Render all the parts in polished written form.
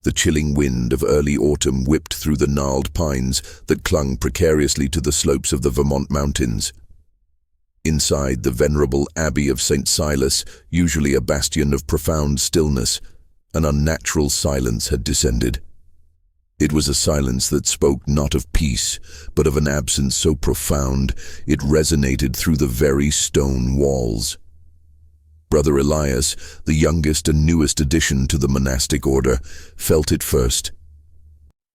The chilling wind of early autumn whipped through the gnarled pines that clung precariously to the slopes of the Vermont mountains. Inside the venerable Abbey of St. Silas, usually a bastion of profound stillness, an unnatural silence had descended. It was a silence that spoke not of peace, but of an absence so profound it resonated through the very stone walls. Brother Elias, the youngest and newest addition to the monastic order, felt it first.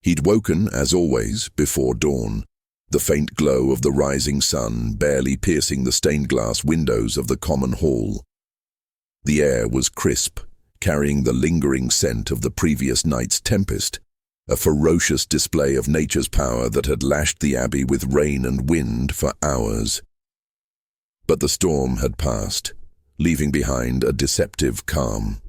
He'd woken, as always, before dawn, the faint glow of the rising sun barely piercing the stained-glass windows of the common hall. The air was crisp, carrying the lingering scent of the previous night's tempest, a ferocious display of nature's power that had lashed the abbey with rain and wind for hours. But the storm had passed, leaving behind a deceptive calm.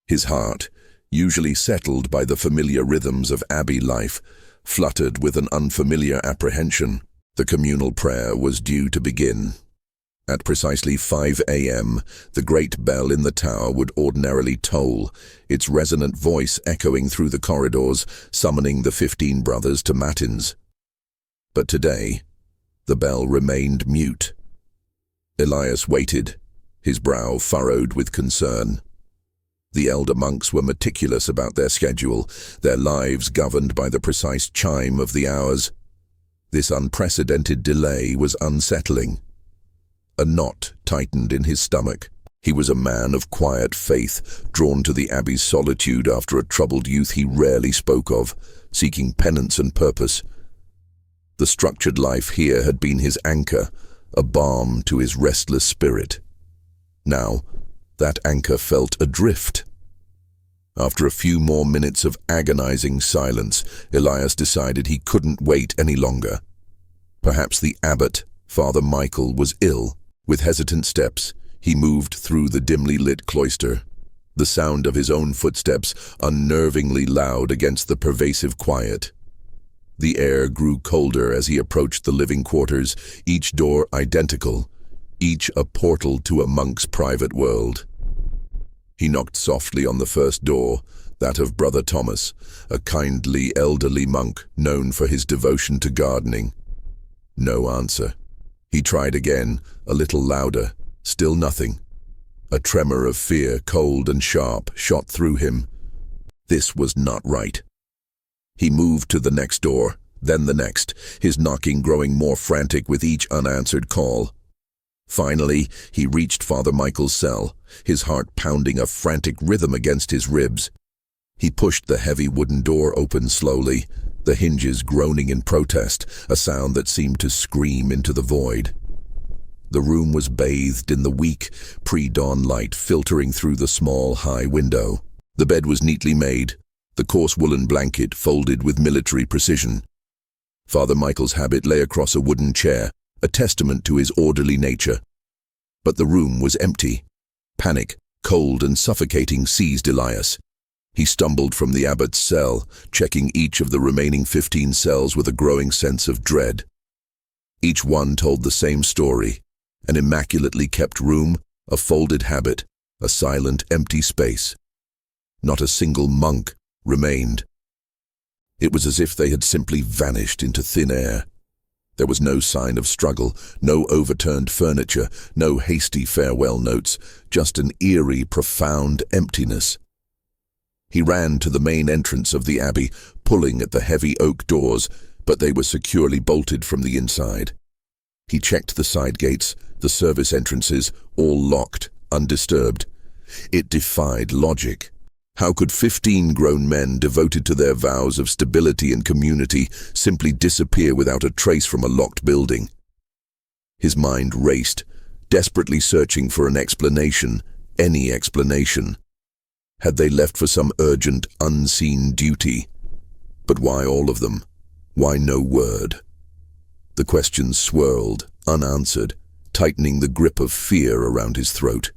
His heart, usually settled by the familiar rhythms of abbey life, fluttered with an unfamiliar apprehension. The communal prayer was due to begin. At precisely 5 a.m., the great bell in the tower would ordinarily toll, its resonant voice echoing through the corridors, summoning the 15 brothers to matins. But today, the bell remained mute. Elias waited, his brow furrowed with concern. The elder monks were meticulous about their schedule, their lives governed by the precise chime of the hours. This unprecedented delay was unsettling. A knot tightened in his stomach. He was a man of quiet faith, drawn to the abbey's solitude after a troubled youth he rarely spoke of, seeking penance and purpose. The structured life here had been his anchor, a balm to his restless spirit. Now, that anchor felt adrift. After a few more minutes of agonizing silence, Elias decided he couldn't wait any longer. Perhaps the abbot, Father Michael, was ill. With hesitant steps, he moved through the dimly lit cloister, the sound of his own footsteps unnervingly loud against the pervasive quiet. The air grew colder as he approached the living quarters, each door identical, each a portal to a monk's private world. He knocked softly on the first door, that of Brother Thomas, a kindly elderly monk known for his devotion to gardening. No answer. He tried again, a little louder, still nothing. A tremor of fear, cold and sharp, shot through him. This was not right. He moved to the next door, then the next, his knocking growing more frantic with each unanswered call. Finally, he reached Father Michael's cell, his heart pounding a frantic rhythm against his ribs. He pushed the heavy wooden door open slowly, the hinges groaning in protest, a sound that seemed to scream into the void. The room was bathed in the weak, pre-dawn light filtering through the small, high window. The bed was neatly made, the coarse woolen blanket folded with military precision. Father Michael's habit lay across a wooden chair, a testament to his orderly nature. But the room was empty. Panic, cold and suffocating, seized Elias. He stumbled from the abbot's cell, checking each of the remaining 15 cells with a growing sense of dread. Each one told the same story: an immaculately kept room, a folded habit, a silent, empty space. Not a single monk remained. It was as if they had simply vanished into thin air. There was no sign of struggle, no overturned furniture, no hasty farewell notes, just an eerie, profound emptiness. He ran to the main entrance of the abbey, pulling at the heavy oak doors, but they were securely bolted from the inside. He checked the side gates, the service entrances, all locked, undisturbed. It defied logic. How could 15 grown men devoted to their vows of stability and community simply disappear without a trace from a locked building? His mind raced, desperately searching for an explanation, any explanation. Had they left for some urgent, unseen duty? But why all of them? Why no word? The questions swirled, unanswered, tightening the grip of fear around his throat.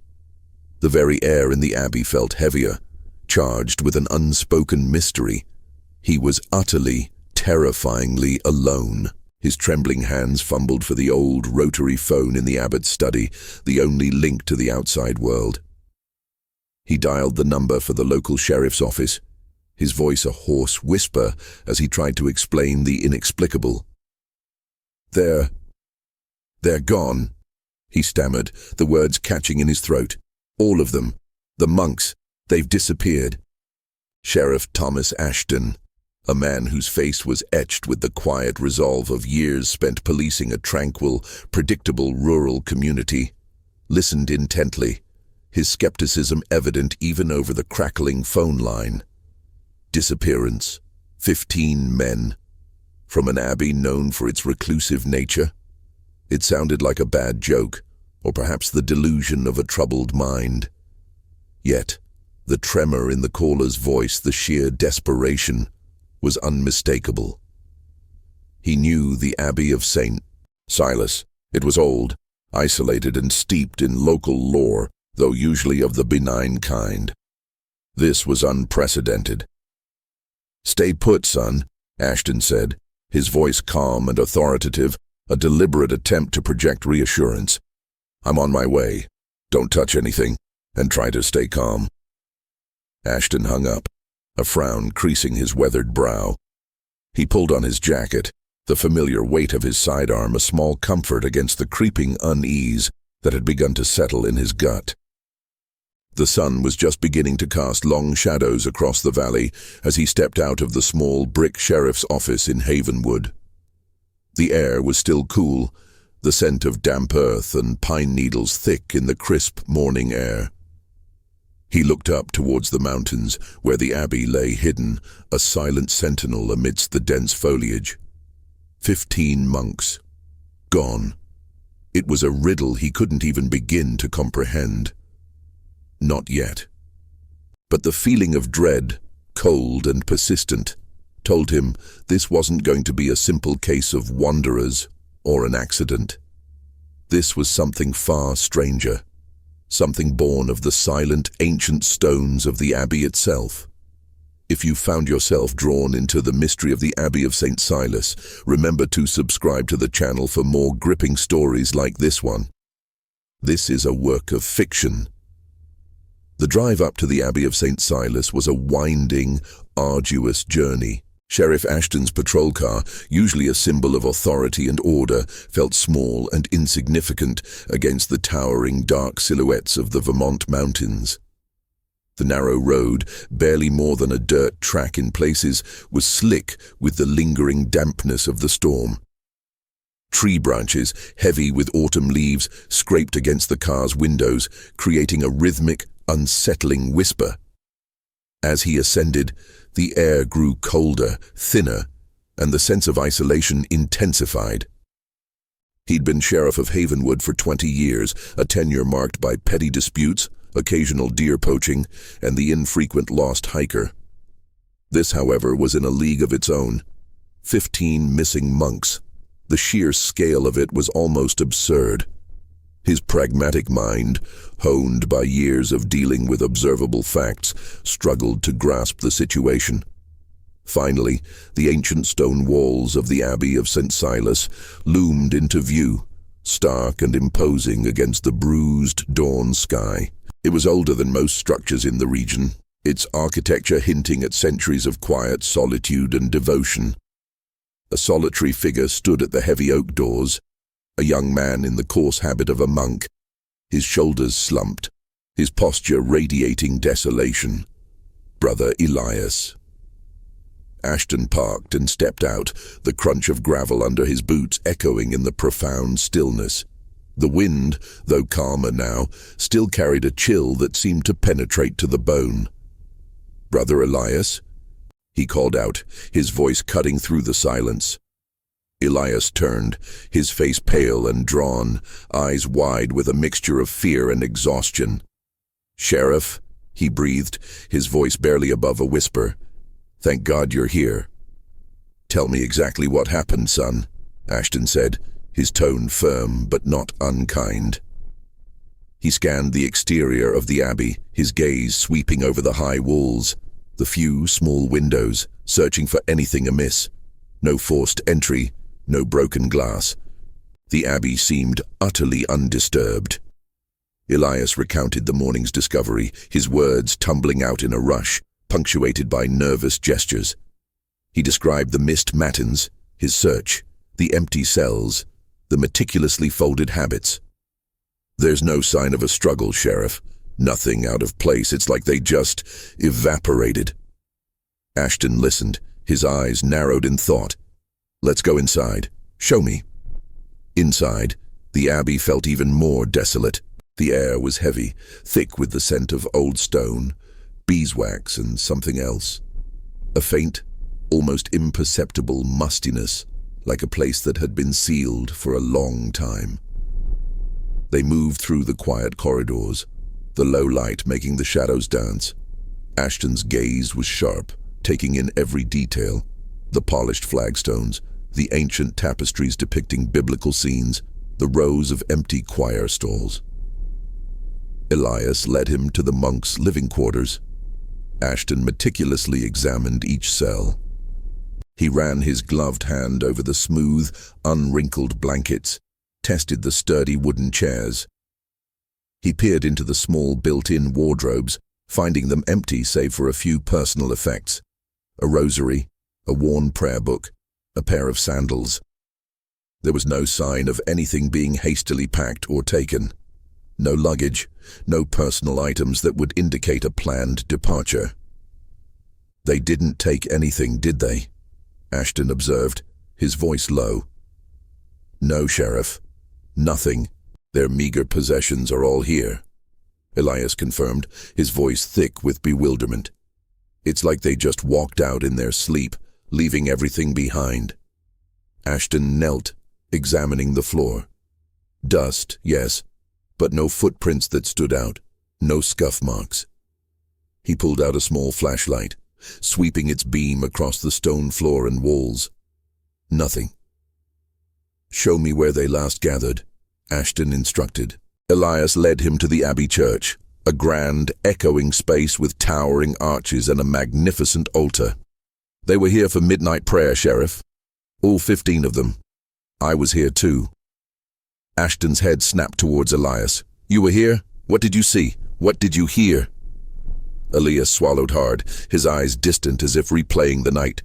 The very air in the abbey felt heavier, charged with an unspoken mystery. He was utterly, terrifyingly alone. His trembling hands fumbled for the old rotary phone in the abbot's study, the only link to the outside world. He dialed the number for the local sheriff's office. his voice a hoarse whisper as he tried to explain the inexplicable. They're gone," he stammered, the words catching in his throat. "All of them. The monks. They've disappeared." Sheriff Thomas Ashton, a man whose face was etched with the quiet resolve of years spent policing a tranquil, predictable rural community, listened intently, his skepticism evident even over the crackling phone line. Disappearance. 15 men. From an abbey known for its reclusive nature? It sounded like a bad joke, or perhaps the delusion of a troubled mind. Yet, the tremor in the caller's voice, the sheer desperation, was unmistakable. He knew the Abbey of St. Silas. It was old, isolated and steeped in local lore, though usually of the benign kind. This was unprecedented. "Stay put, son," Ashton said, his voice calm and authoritative, a deliberate attempt to project reassurance. "I'm on my way. Don't touch anything, and try to stay calm." Ashton hung up, a frown creasing his weathered brow. He pulled on his jacket, the familiar weight of his sidearm a small comfort against the creeping unease that had begun to settle in his gut. The sun was just beginning to cast long shadows across the valley as he stepped out of the small brick sheriff's office in Havenwood. The air was still cool, the scent of damp earth and pine needles thick in the crisp morning air. He looked up towards the mountains where the abbey lay hidden, a silent sentinel amidst the dense foliage. 15 monks. Gone. It was a riddle he couldn't even begin to comprehend. Not yet. But the feeling of dread, cold and persistent, told him this wasn't going to be a simple case of wanderers or an accident. This was something far stranger, something born of the silent, ancient stones of the abbey itself. If you found yourself drawn into the mystery of the Abbey of St. Silas, remember to subscribe to the channel for more gripping stories like this one. This is a work of fiction. The drive up to the Abbey of St. Silas was a winding, arduous journey. Sheriff Ashton's patrol car, usually a symbol of authority and order, felt small and insignificant against the towering dark silhouettes of the Vermont mountains. The narrow road, barely more than a dirt track in places, was slick with the lingering dampness of the storm. Tree branches, heavy with autumn leaves, scraped against the car's windows, creating a rhythmic, unsettling whisper. As he ascended, the air grew colder, thinner, and the sense of isolation intensified. He'd been sheriff of Havenwood for 20 years, a tenure marked by petty disputes, occasional deer poaching, and the infrequent lost hiker. This, however, was in a league of its own. 15 missing monks. The sheer scale of it was almost absurd. His pragmatic mind, honed by years of dealing with observable facts, struggled to grasp the situation. Finally, the ancient stone walls of the Abbey of St. Silas loomed into view, stark and imposing against the bruised dawn sky. It was older than most structures in the region, its architecture hinting at centuries of quiet solitude and devotion. A solitary figure stood at the heavy oak doors, a young man in the coarse habit of a monk, his shoulders slumped, his posture radiating desolation. Brother Elias. Ashton parked and stepped out, the crunch of gravel under his boots echoing in the profound stillness. The wind, though calmer now, still carried a chill that seemed to penetrate to the bone. "Brother Elias?" he called out, his voice cutting through the silence. Elias turned, his face pale and drawn, eyes wide with a mixture of fear and exhaustion. "Sheriff," he breathed, his voice barely above a whisper. "Thank God you're here." "Tell me exactly what happened, son," Ashton said, his tone firm but not unkind. He scanned the exterior of the abbey, his gaze sweeping over the high walls, the few small windows, searching for anything amiss. No forced entry, no broken glass. The abbey seemed utterly undisturbed. Elias recounted the morning's discovery, his words tumbling out in a rush, punctuated by nervous gestures. He described the missed matins, his search, the empty cells, the meticulously folded habits. "There's no sign of a struggle, Sheriff. Nothing out of place. It's like they just evaporated." Ashton listened, his eyes narrowed in thought. "Let's go inside. Show me." Inside, the Abbey felt even more desolate. The air was heavy, thick with the scent of old stone, beeswax and something else. A faint, almost imperceptible mustiness, like a place that had been sealed for a long time. They moved through the quiet corridors, the low light making the shadows dance. Ashton's gaze was sharp, taking in every detail: the polished flagstones, the ancient tapestries depicting biblical scenes, the rows of empty choir stalls. Elias led him to the monks' living quarters. Ashton meticulously examined each cell. He ran his gloved hand over the smooth, unwrinkled blankets, tested the sturdy wooden chairs. He peered into the small built-in wardrobes, finding them empty save for a few personal effects: a rosary, a worn prayer book, a pair of sandals. There was no sign of anything being hastily packed or taken. No luggage, no personal items that would indicate a planned departure. "They didn't take anything, did they?" Ashton observed, his voice low. "No, Sheriff. Nothing. Their meager possessions are all here," Elias confirmed, his voice thick with bewilderment. "It's like they just walked out in their sleep, leaving everything behind." Ashton knelt, examining the floor. Dust, yes, but no footprints that stood out, no scuff marks. He pulled out a small flashlight, sweeping its beam across the stone floor and walls. Nothing. "Show me where they last gathered," Ashton instructed. Elias led him to the Abbey church, a grand, echoing space with towering arches and a magnificent altar. "They were here for midnight prayer, Sheriff. All 15 of them. I was here too." Ashton's head snapped towards Elias. "You were here? What did you see? What did you hear?" Elias swallowed hard, his eyes distant as if replaying the night.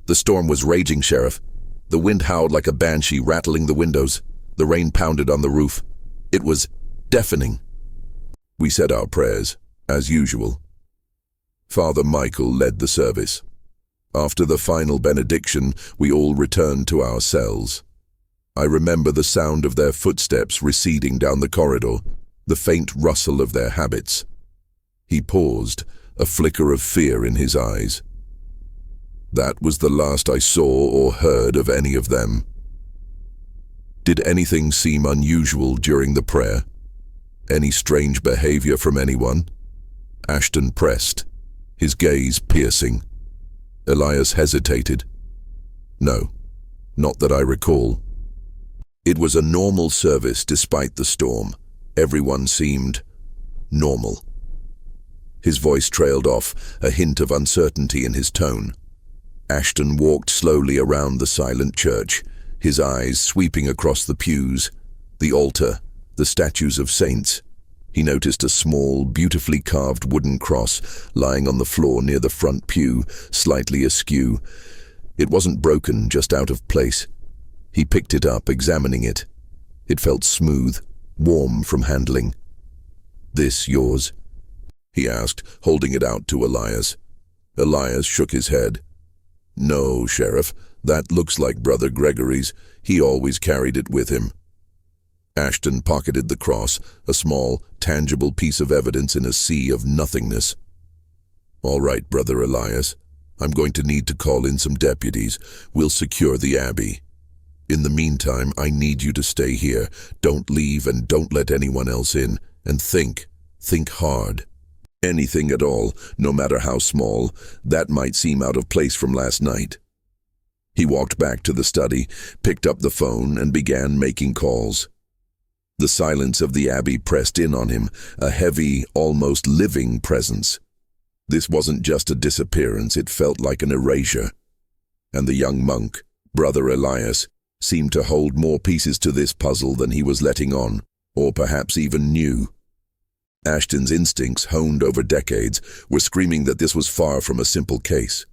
"The storm was raging, Sheriff. The wind howled like a banshee, rattling the windows. The rain pounded on the roof. It was deafening." We said our prayers, as usual. Father Michael led the service. After the final benediction, we all returned to our cells. I remember the sound of their footsteps receding down the corridor, the faint rustle of their habits. He paused, a flicker of fear in his eyes. That was the last I saw or heard of any of them. "Did anything seem unusual during the prayer? Any strange behavior from anyone?" Ashton pressed, his gaze piercing. Elias hesitated. "No, not that I recall." It was a normal service despite the storm. Everyone seemed normal. His voice trailed off, a hint of uncertainty in his tone. Ashton walked slowly around the silent church, his eyes sweeping across the pews, the altar, the statues of saints. He noticed a small, beautifully carved wooden cross lying on the floor near the front pew, slightly askew. It wasn't broken, just out of place. He picked it up, examining it. It felt smooth, warm from handling. "This yours?" he asked, holding it out to Elias. Elias shook his head. "No, Sheriff, that looks like Brother Gregory's. He always carried it with him." Ashton pocketed the cross, a small, tangible piece of evidence in a sea of nothingness. "All right, Brother Elias. I'm going to need to call in some deputies. We'll secure the Abbey. In the meantime, I need you to stay here. Don't leave and don't let anyone else in. And think hard. Anything at all, no matter how small, that might seem out of place from last night." He walked back to the study, picked up the phone, and began making calls. The silence of the Abbey pressed in on him, a heavy, almost living presence. This wasn't just a disappearance, it felt like an erasure. And the young monk, Brother Elias, seemed to hold more pieces to this puzzle than he was letting on, or perhaps even knew. Ashton's instincts, honed over decades, were screaming that this was far from a simple case.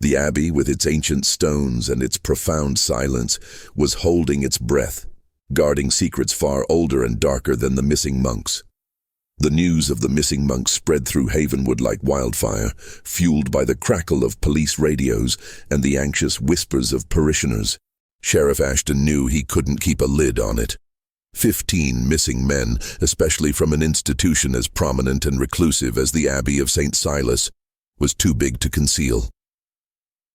The abbey, with its ancient stones and its profound silence, was holding its breath, guarding secrets far older and darker than the missing monks. The news of the missing monks spread through Havenwood like wildfire, fueled by the crackle of police radios and the anxious whispers of parishioners. Sheriff Ashton knew he couldn't keep a lid on it. 15 missing men, especially from an institution as prominent and reclusive as the Abbey of St. Silas, was too big to conceal.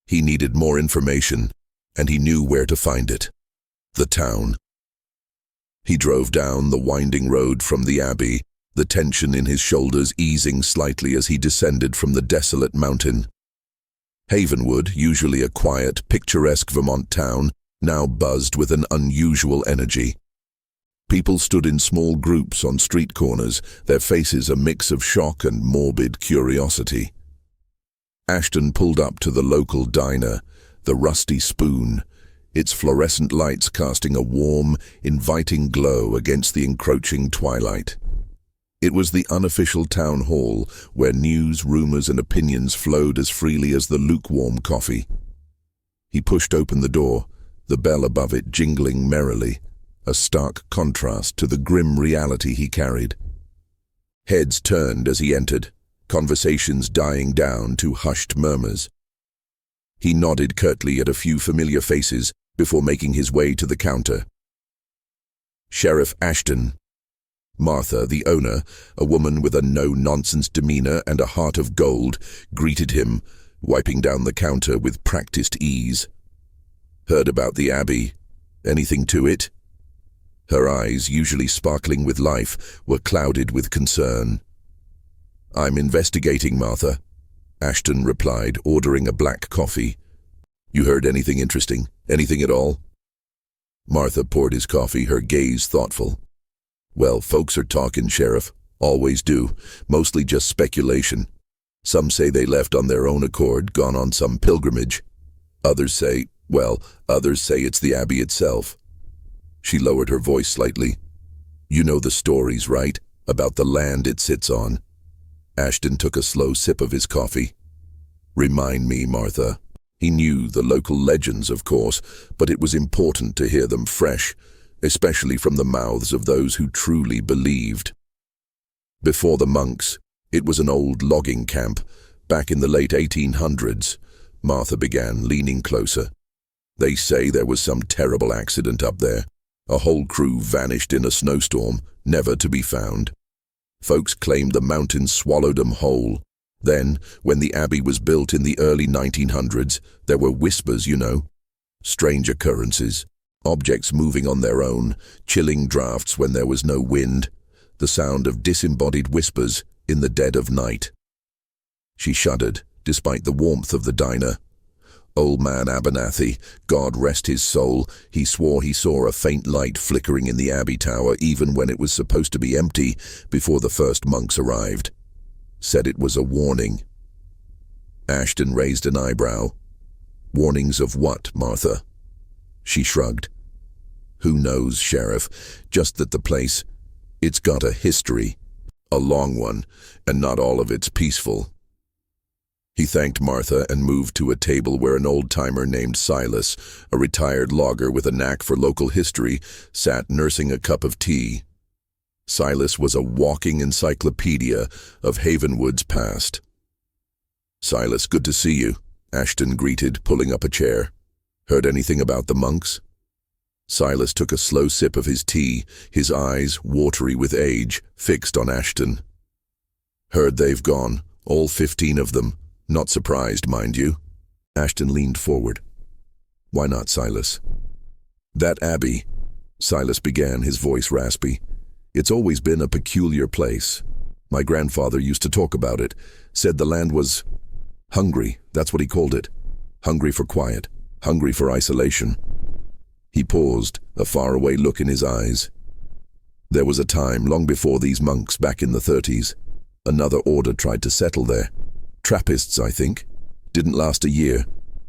He needed more information, and he knew where to find it. The town. He drove down the winding road from the Abbey, the tension in his shoulders easing slightly as he descended from the desolate mountain. Havenwood, usually a quiet, picturesque Vermont town, now buzzed with an unusual energy. People stood in small groups on street corners, their faces a mix of shock and morbid curiosity. Ashton pulled up to the local diner, the Rusty Spoon, its fluorescent lights casting a warm, inviting glow against the encroaching twilight. It was the unofficial town hall where news, rumors, and opinions flowed as freely as the lukewarm coffee. He pushed open the door, the bell above it jingling merrily, a stark contrast to the grim reality he carried. Heads turned as he entered, conversations dying down to hushed murmurs. He nodded curtly at a few familiar faces before making his way to the counter. Sheriff Ashton. Martha, the owner, a woman with a no-nonsense demeanor and a heart of gold, greeted him, wiping down the counter with practiced ease. Heard about the Abbey? Anything to it? Her eyes, usually sparkling with life, were clouded with concern. I'm investigating, Martha, Ashton replied, ordering a black coffee. You heard anything interesting? Anything at all? Martha poured his coffee, her gaze thoughtful. Well, folks are talking, Sheriff. Always do. Mostly just speculation. Some say they left on their own accord, gone on some pilgrimage. Others say it's the Abbey itself. She lowered her voice slightly. You know the stories, right? About the land it sits on. Ashton took a slow sip of his coffee. Remind me, Martha. He knew the local legends, of course, but it was important to hear them fresh, especially from the mouths of those who truly believed. Before the monks, it was an old logging camp, back in the late 1800s. Martha began, leaning closer. They say there was some terrible accident up there. A whole crew vanished in a snowstorm, never to be found. Folks claimed the mountains swallowed them whole. Then, when the Abbey was built in the early 1900s, there were whispers, you know. Strange occurrences, objects moving on their own, chilling drafts when there was no wind, the sound of disembodied whispers in the dead of night. She shuddered, despite the warmth of the diner. Old man Abernathy, God rest his soul, he swore he saw a faint light flickering in the Abbey Tower even when it was supposed to be empty before the first monks arrived. Said it was a warning. Ashton raised an eyebrow. Warnings of what, Martha? She shrugged. Who knows, Sheriff, just that the place, it's got a history, a long one, and not all of it's peaceful. He thanked Martha and moved to a table where an old-timer named Silas, a retired logger with a knack for local history, sat nursing a cup of tea. Silas was a walking encyclopedia of Havenwood's past. Silas, good to see you, Ashton greeted, pulling up a chair. Heard anything about the monks? Silas took a slow sip of his tea, his eyes, watery with age, fixed on Ashton. Heard they've gone, all 15 of them. Not surprised, mind you. Ashton leaned forward. Why not, Silas? That Abbey, Silas began, his voice raspy. It's always been a peculiar place. My grandfather used to talk about it, said the land was hungry, that's what he called it. Hungry for quiet, hungry for isolation. He paused, a faraway look in his eyes. There was a time, long before these monks, back in the 30s. Another order tried to settle there. Trappists, I think. Didn't last a year.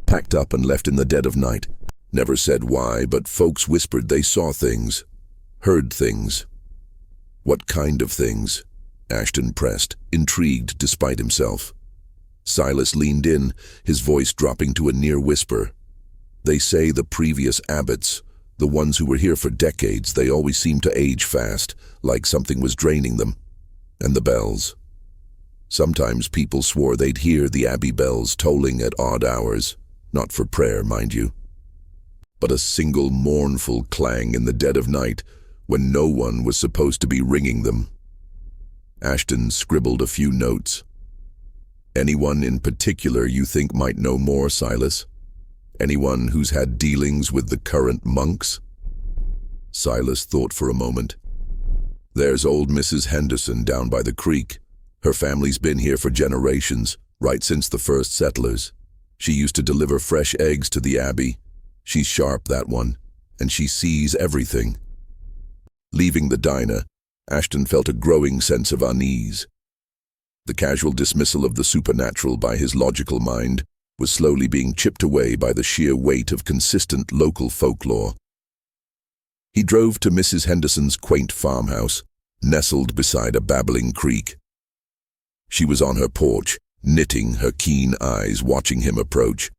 Packed up and left in the dead of night. Never said why, but folks whispered they saw things. Heard things. What kind of things? Ashton pressed, intrigued despite himself. Silas leaned in, his voice dropping to a near whisper. They say the previous abbots, the ones who were here for decades, they always seemed to age fast, like something was draining them. And the bells. Sometimes people swore they'd hear the abbey bells tolling at odd hours, not for prayer, mind you, but a single mournful clang in the dead of night when no one was supposed to be ringing them. Ashton scribbled a few notes. Anyone in particular you think might know more, Silas? Anyone who's had dealings with the current monks? Silas thought for a moment. There's old Mrs. Henderson down by the creek. Her family's been here for generations, right since the first settlers. She used to deliver fresh eggs to the abbey. She's sharp, that one, and she sees everything. Leaving the diner, Ashton felt a growing sense of unease. The casual dismissal of the supernatural by his logical mind was slowly being chipped away by the sheer weight of consistent local folklore. He drove to Mrs. Henderson's quaint farmhouse, nestled beside a babbling creek. She was on her porch, knitting, her keen eyes watching him approach.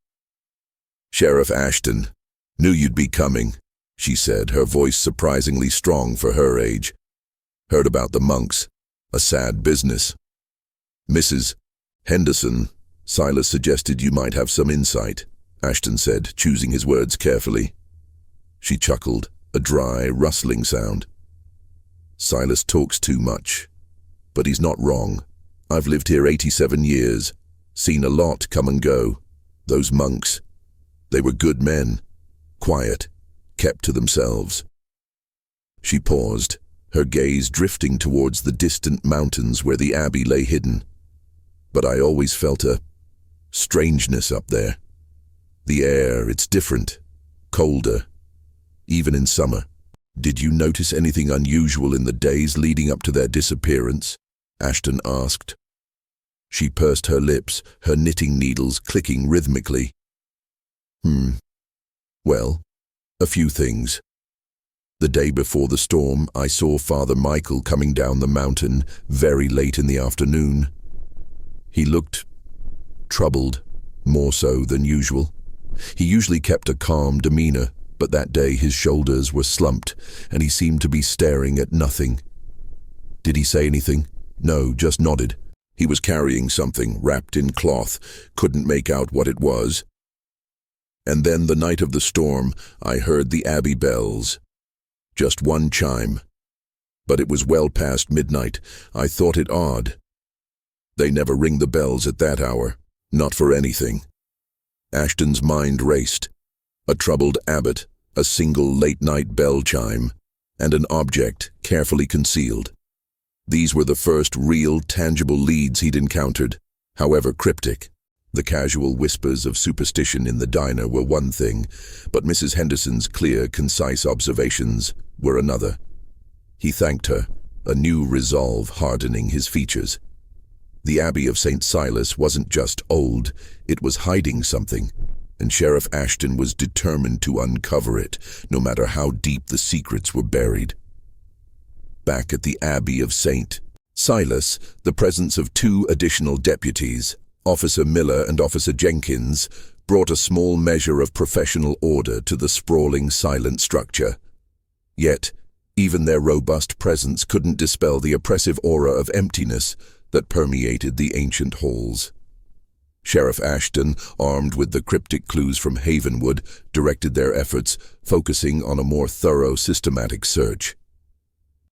"Sheriff Ashton, knew you'd be coming," she said, her voice surprisingly strong for her age. "Heard about the monks. A sad business." "Mrs. Henderson, Silas suggested you might have some insight," Ashton said, choosing his words carefully. She chuckled, a dry, rustling sound. "Silas talks too much, but he's not wrong. I've lived here 87 years, seen a lot come and go. Those monks, they were good men, quiet, kept to themselves." She paused, her gaze drifting towards the distant mountains where the abbey lay hidden. "But I always felt a strangeness up there. The air, it's different, colder, even in summer." "Did you notice anything unusual in the days leading up to their disappearance?" Ashton asked. She pursed her lips, her knitting needles clicking rhythmically. Well, a few things. The day before the storm, I saw Father Michael coming down the mountain very late in the afternoon. He looked troubled, more so than usual. He usually kept a calm demeanor, but that day his shoulders were slumped and he seemed to be staring at nothing. "Did he say anything?" "No, just nodded. He was carrying something wrapped in cloth, couldn't make out what it was. And then the night of the storm, I heard the abbey bells. Just one chime. But it was well past midnight. I thought it odd. They never ring the bells at that hour, not for anything." Ashton's mind raced. A troubled abbot, a single late-night bell chime, and an object carefully concealed. These were the first real, tangible leads he'd encountered, however cryptic. The casual whispers of superstition in the diner were one thing, but Mrs. Henderson's clear, concise observations were another. He thanked her, a new resolve hardening his features. The Abbey of St. Silas wasn't just old, it was hiding something, and Sheriff Ashton was determined to uncover it, no matter how deep the secrets were buried. Back at the Abbey of St. Silas, the presence of two additional deputies, Officer Miller and Officer Jenkins, brought a small measure of professional order to the sprawling, silent structure. Yet, even their robust presence couldn't dispel the oppressive aura of emptiness that permeated the ancient halls. Sheriff Ashton, armed with the cryptic clues from Havenwood, directed their efforts, focusing on a more thorough, systematic search.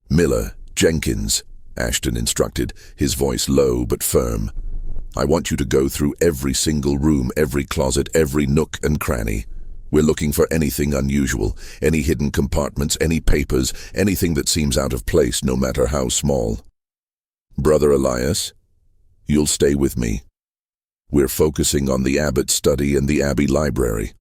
"Miller, Jenkins," Ashton instructed, his voice low but firm. "I want you to go through every single room, every closet, every nook and cranny. We're looking for anything unusual, any hidden compartments, any papers, anything that seems out of place, no matter how small. Brother Elias, you'll stay with me. We're focusing on the abbot's study and the abbey library."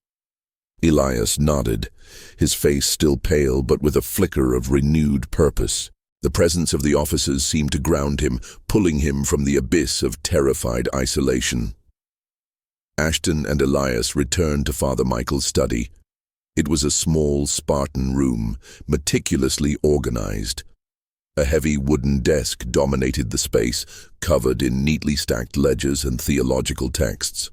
Elias nodded, his face still pale but with a flicker of renewed purpose. The presence of the officers seemed to ground him, pulling him from the abyss of terrified isolation. Ashton and Elias returned to Father Michael's study. It was a small, Spartan room, meticulously organized. A heavy wooden desk dominated the space, covered in neatly stacked ledgers and theological texts.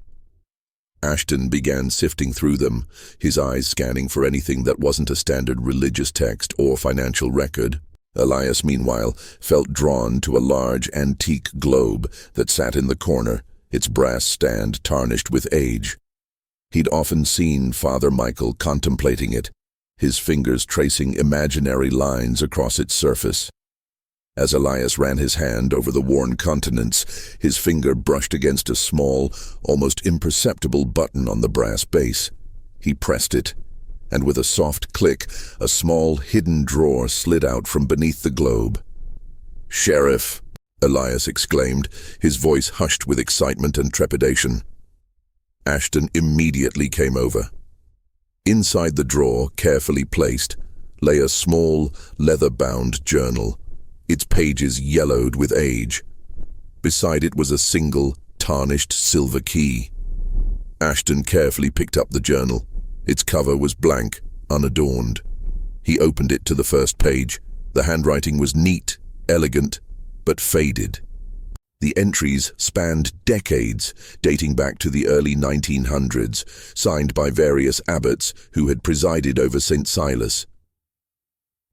Ashton began sifting through them, his eyes scanning for anything that wasn't a standard religious text or financial record. Elias, meanwhile, felt drawn to a large antique globe that sat in the corner, its brass stand tarnished with age. He'd often seen Father Michael contemplating it, his fingers tracing imaginary lines across its surface. As Elias ran his hand over the worn continents, his finger brushed against a small, almost imperceptible button on the brass base. He pressed it, and with a soft click, a small hidden drawer slid out from beneath the globe. "Sheriff!" Elias exclaimed, his voice hushed with excitement and trepidation. Ashton immediately came over. Inside the drawer, carefully placed, lay a small, leather-bound journal, its pages yellowed with age. Beside it was a single, tarnished silver key. Ashton carefully picked up the journal. Its cover was blank, unadorned. He opened it to the first page. The handwriting was neat, elegant, but faded. The entries spanned decades, dating back to the early 1900s, signed by various abbots who had presided over St. Silas.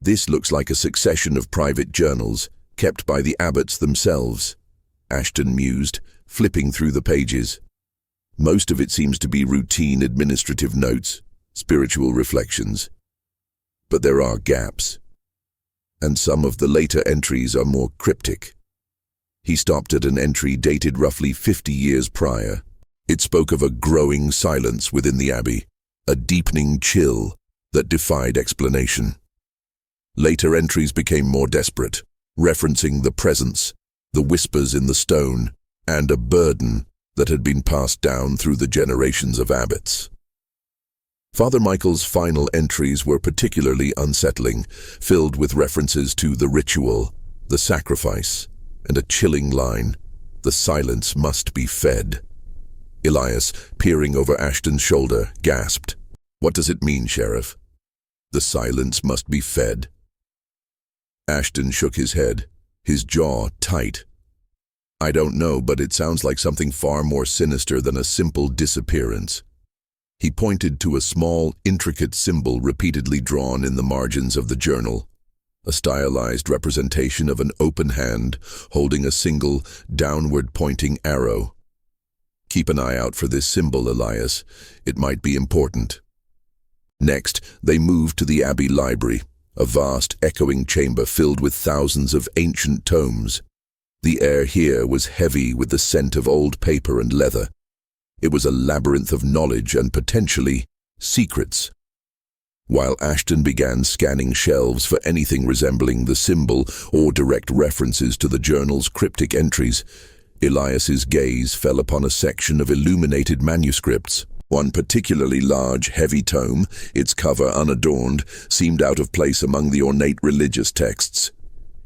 "This looks like a succession of private journals, kept by the abbots themselves," Ashton mused, flipping through the pages. Most of it seems to be routine administrative notes, spiritual reflections. But there are gaps, and some of the later entries are more cryptic. He stopped at an entry dated roughly 50 years prior. It spoke of a growing silence within the abbey, a deepening chill that defied explanation. Later entries became more desperate, referencing the presence, the whispers in the stone, and a burden that had been passed down through the generations of abbots. Father Michael's final entries were particularly unsettling, filled with references to the ritual, the sacrifice, and a chilling line, "The silence must be fed." Elias, peering over Ashton's shoulder, gasped, "What does it mean, Sheriff?" "The silence must be fed." Ashton shook his head, his jaw tight. "I don't know, but it sounds like something far more sinister than a simple disappearance." He pointed to a small, intricate symbol repeatedly drawn in the margins of the journal, a stylized representation of an open hand holding a single, downward-pointing arrow. "Keep an eye out for this symbol, Elias. It might be important." Next, they moved to the Abbey Library, a vast, echoing chamber filled with thousands of ancient tomes. The air here was heavy with the scent of old paper and leather. It was a labyrinth of knowledge and potentially secrets. While Ashton began scanning shelves for anything resembling the symbol or direct references to the journal's cryptic entries, Elias's gaze fell upon a section of illuminated manuscripts. One particularly large, heavy tome, its cover unadorned, seemed out of place among the ornate religious texts.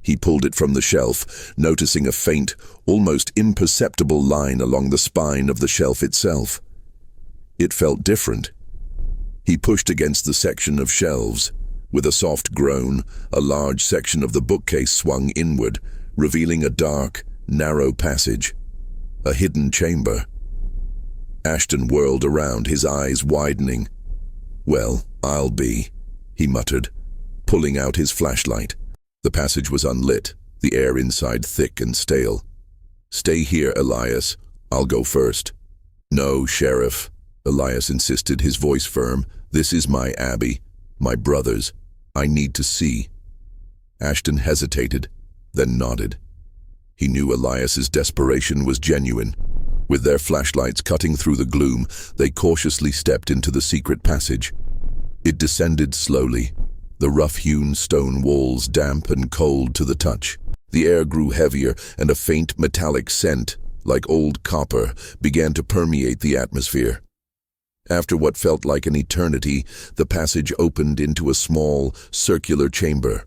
He pulled it from the shelf, noticing a faint, almost imperceptible line along the spine of the shelf itself. It felt different. He pushed against the section of shelves. With a soft groan, a large section of the bookcase swung inward, revealing a dark, narrow passage. A hidden chamber. Ashton whirled around, his eyes widening. "Well, I'll be," he muttered, pulling out his flashlight. The passage was unlit, the air inside thick and stale. "Stay here, Elias. I'll go first." "No, Sheriff," Elias insisted, his voice firm. "This is my abbey, my brother's. I need to see." Ashton hesitated, then nodded. He knew Elias's desperation was genuine. With their flashlights cutting through the gloom, they cautiously stepped into the secret passage. It descended slowly, the rough-hewn stone walls damp and cold to the touch. The air grew heavier, and a faint metallic scent, like old copper, began to permeate the atmosphere. After what felt like an eternity, the passage opened into a small, circular chamber.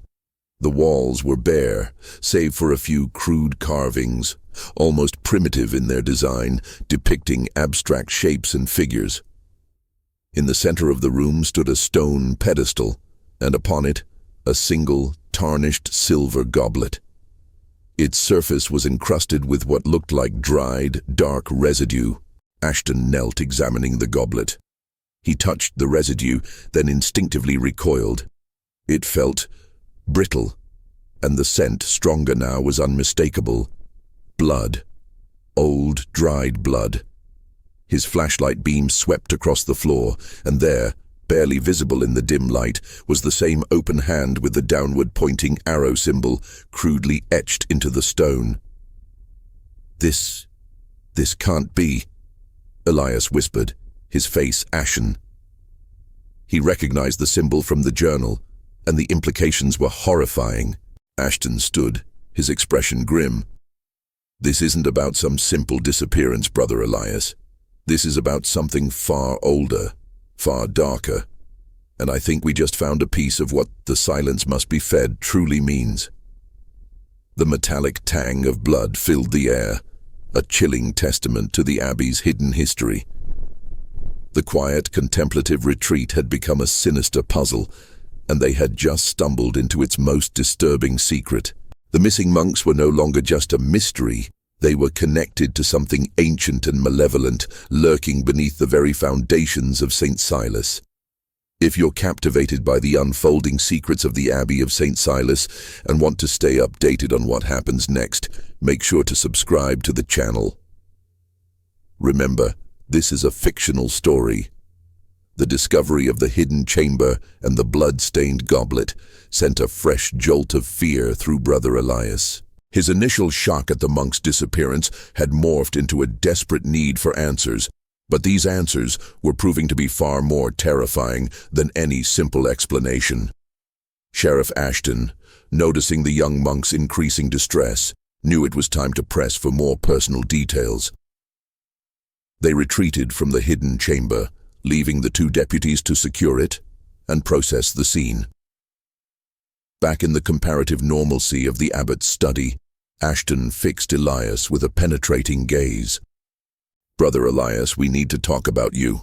The walls were bare, save for a few crude carvings, almost primitive in their design, depicting abstract shapes and figures. In the center of the room stood a stone pedestal, and upon it, a single, tarnished silver goblet. Its surface was encrusted with what looked like dried, dark residue. Ashton knelt examining the goblet. He touched the residue, then instinctively recoiled. It felt brittle, and the scent, stronger now, was unmistakable. Blood. Old, dried blood. His flashlight beam swept across the floor, and there, barely visible in the dim light, was the same open hand with the downward-pointing arrow symbol crudely etched into the stone. This can't be," Elias whispered, his face ashen. He recognized the symbol from the journal, and the implications were horrifying. Ashton stood, his expression grim. "This isn't about some simple disappearance, Brother Elias. This is about something far older, far darker, and I think we just found a piece of what the silence must be fed truly means." The metallic tang of blood filled the air, a chilling testament to the Abbey's hidden history. The quiet, contemplative retreat had become a sinister puzzle, and they had just stumbled into its most disturbing secret. The missing monks were no longer just a mystery. They were connected to something ancient and malevolent, lurking beneath the very foundations of St. Silas. If you're captivated by the unfolding secrets of the Abbey of St. Silas and want to stay updated on what happens next, make sure to subscribe to the channel. Remember, this is a fictional story. The discovery of the hidden chamber and the blood-stained goblet sent a fresh jolt of fear through Brother Elias. His initial shock at the monk's disappearance had morphed into a desperate need for answers, but these answers were proving to be far more terrifying than any simple explanation. Sheriff Ashton, noticing the young monk's increasing distress, knew it was time to press for more personal details. They retreated from the hidden chamber, leaving the two deputies to secure it and process the scene. Back in the comparative normalcy of the abbot's study, Ashton fixed Elias with a penetrating gaze. "Brother Elias, we need to talk about you."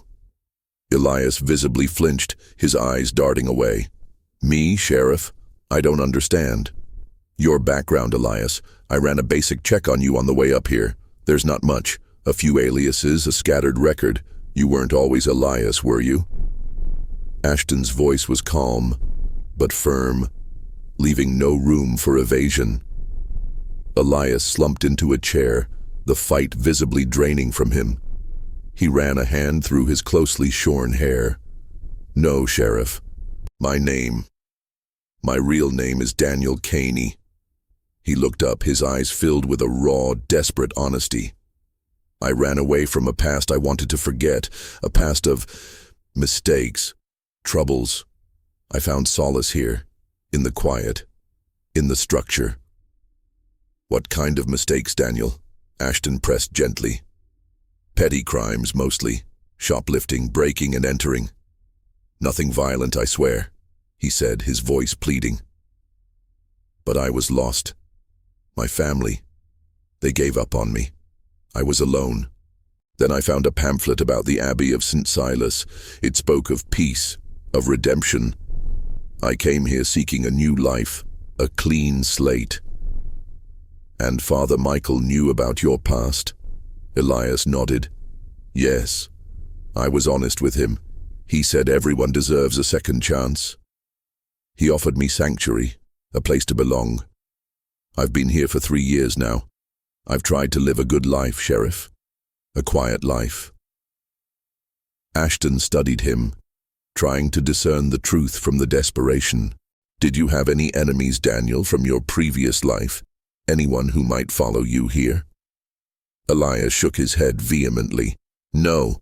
Elias visibly flinched, his eyes darting away. "Me, Sheriff? I don't understand." "Your background, Elias. I ran a basic check on you on the way up here. There's not much. A few aliases, a scattered record. You weren't always Elias, were you?" Ashton's voice was calm, but firm, leaving no room for evasion. Elias slumped into a chair, the fight visibly draining from him. He ran a hand through his closely shorn hair. "No, Sheriff. My real name is Daniel Caney." He looked up, his eyes filled with a raw, desperate honesty. "I ran away from a past I wanted to forget, a past of mistakes, troubles. I found solace here, in the quiet, in the structure." "What kind of mistakes, Daniel?" Ashton pressed gently. "Petty crimes, mostly. Shoplifting, breaking and entering. Nothing violent, I swear," he said, his voice pleading. "But I was lost. My family, they gave up on me. I was alone. Then I found a pamphlet about the Abbey of St. Silas. It spoke of peace, of redemption. I came here seeking a new life, a clean slate." "And Father Michael knew about your past?" Elias nodded. "Yes. I was honest with him. He said everyone deserves a second chance. He offered me sanctuary, a place to belong. I've been here for 3 years now. I've tried to live a good life, Sheriff. A quiet life." Ashton studied him, trying to discern the truth from the desperation. "Did you have any enemies, Daniel, from your previous life? Anyone who might follow you here?" Elias shook his head vehemently. "No.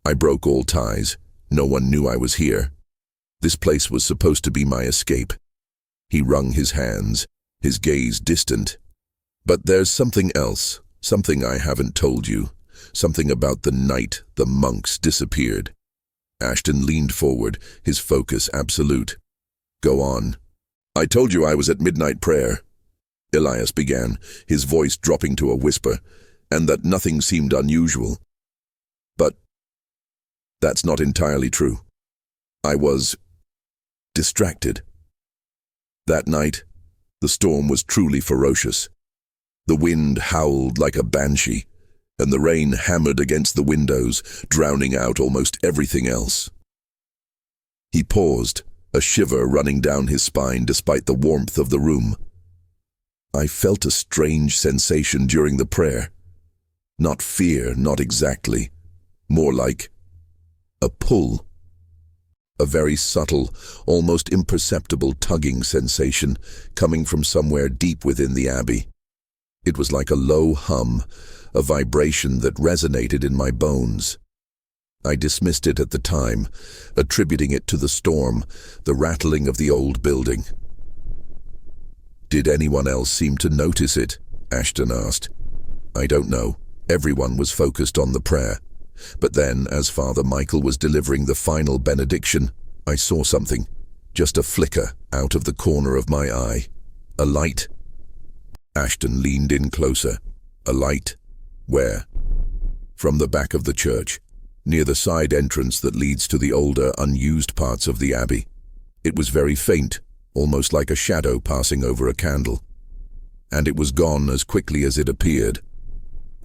I broke all ties. No one knew I was here. This place was supposed to be my escape." He wrung his hands, his gaze distant. "But there's something else, something I haven't told you, something about the night the monks disappeared." Ashton leaned forward, his focus absolute. "Go on." "I told you I was at midnight prayer," Elias began, his voice dropping to a whisper, "and that nothing seemed unusual. But that's not entirely true. I was distracted. That night, The storm was truly ferocious. The wind howled like a banshee, and the rain hammered against the windows, drowning out almost everything else. He paused, a shiver running down his spine despite the warmth of the room. I felt a strange sensation during the prayer. Not fear, not exactly. More like a pull. A very subtle, almost imperceptible tugging sensation coming from somewhere deep within the Abbey. It was like a low hum, a vibration that resonated in my bones. I dismissed it at the time, attributing it to the storm, the rattling of the old building. "Did anyone else seem to notice it?" Ashton asked. "I don't know. Everyone was focused on the prayer. But then, as Father Michael was delivering the final benediction, I saw something, just a flicker out of the corner of my eye. A light." Ashton leaned in closer. "A light? Where?" "From the back of the church, near the side entrance that leads to the older, unused parts of the Abbey. It was very faint, almost like a shadow passing over a candle. And it was gone as quickly as it appeared.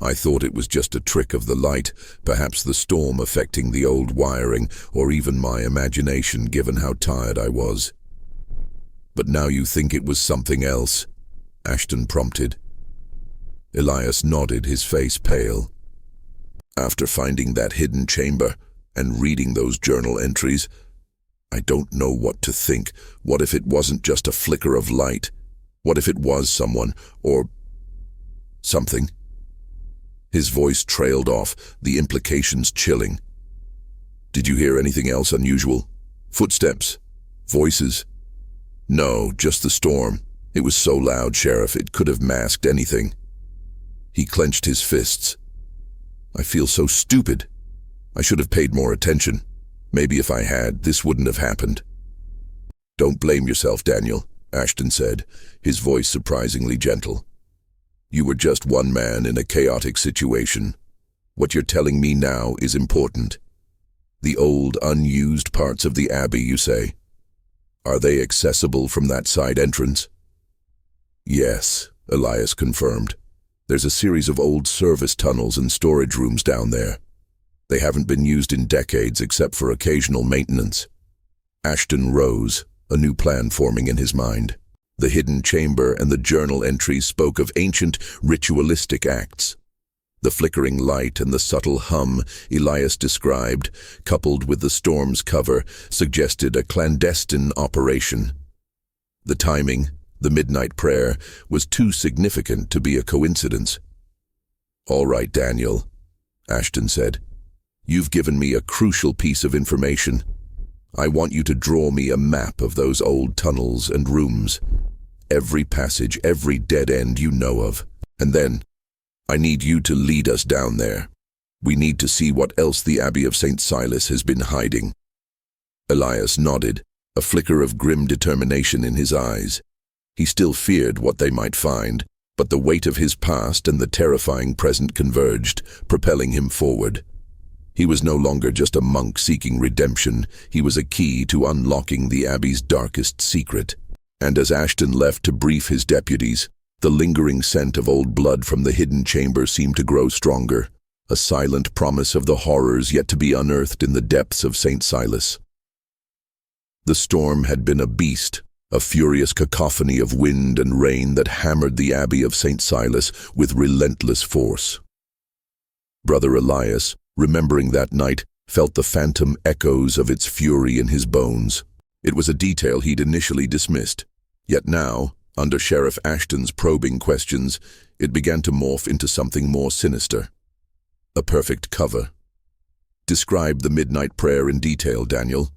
I thought it was just a trick of the light, perhaps the storm affecting the old wiring, or even my imagination given how tired I was." "But now you think it was something else?" Ashton prompted. Elias nodded, his face pale. "After finding that hidden chamber and reading those journal entries, I don't know what to think. What if it wasn't just a flicker of light? What if it was someone, or something?" His voice trailed off, the implications chilling. "Did you hear anything else unusual? Footsteps? Voices?" "No, just the storm. It was so loud, Sheriff, it could have masked anything." He clenched his fists. "I feel so stupid. I should have paid more attention. Maybe if I had, this wouldn't have happened." "Don't blame yourself, Daniel," Ashton said, his voice surprisingly gentle. "You were just one man in a chaotic situation. What you're telling me now is important. The old, unused parts of the Abbey, you say. Are they accessible from that side entrance?" "Yes," Elias confirmed. "There's a series of old service tunnels and storage rooms down there. They haven't been used in decades except for occasional maintenance." Ashton rose, a new plan forming in his mind. The hidden chamber and the journal entries spoke of ancient, ritualistic acts. The flickering light and the subtle hum Elias described, coupled with the storm's cover, suggested a clandestine operation. The timing, the midnight prayer, was too significant to be a coincidence. "All right, Daniel," Ashton said. "You've given me a crucial piece of information. I want you to draw me a map of those old tunnels and rooms. Every passage, every dead end you know of. And then, I need you to lead us down there. We need to see what else the Abbey of St. Silas has been hiding." Elias nodded, a flicker of grim determination in his eyes. He still feared what they might find, but the weight of his past and the terrifying present converged, propelling him forward. He was no longer just a monk seeking redemption. He was a key to unlocking the Abbey's darkest secret. And as Ashton left to brief his deputies, the lingering scent of old blood from the hidden chamber seemed to grow stronger, a silent promise of the horrors yet to be unearthed in the depths of St. Silas. The storm had been a beast, a furious cacophony of wind and rain that hammered the Abbey of St. Silas with relentless force. Brother Elias, remembering that night, felt the phantom echoes of its fury in his bones. It was a detail he'd initially dismissed. Yet now, under Sheriff Ashton's probing questions, it began to morph into something more sinister. A perfect cover. "Describe the midnight prayer in detail, Daniel,"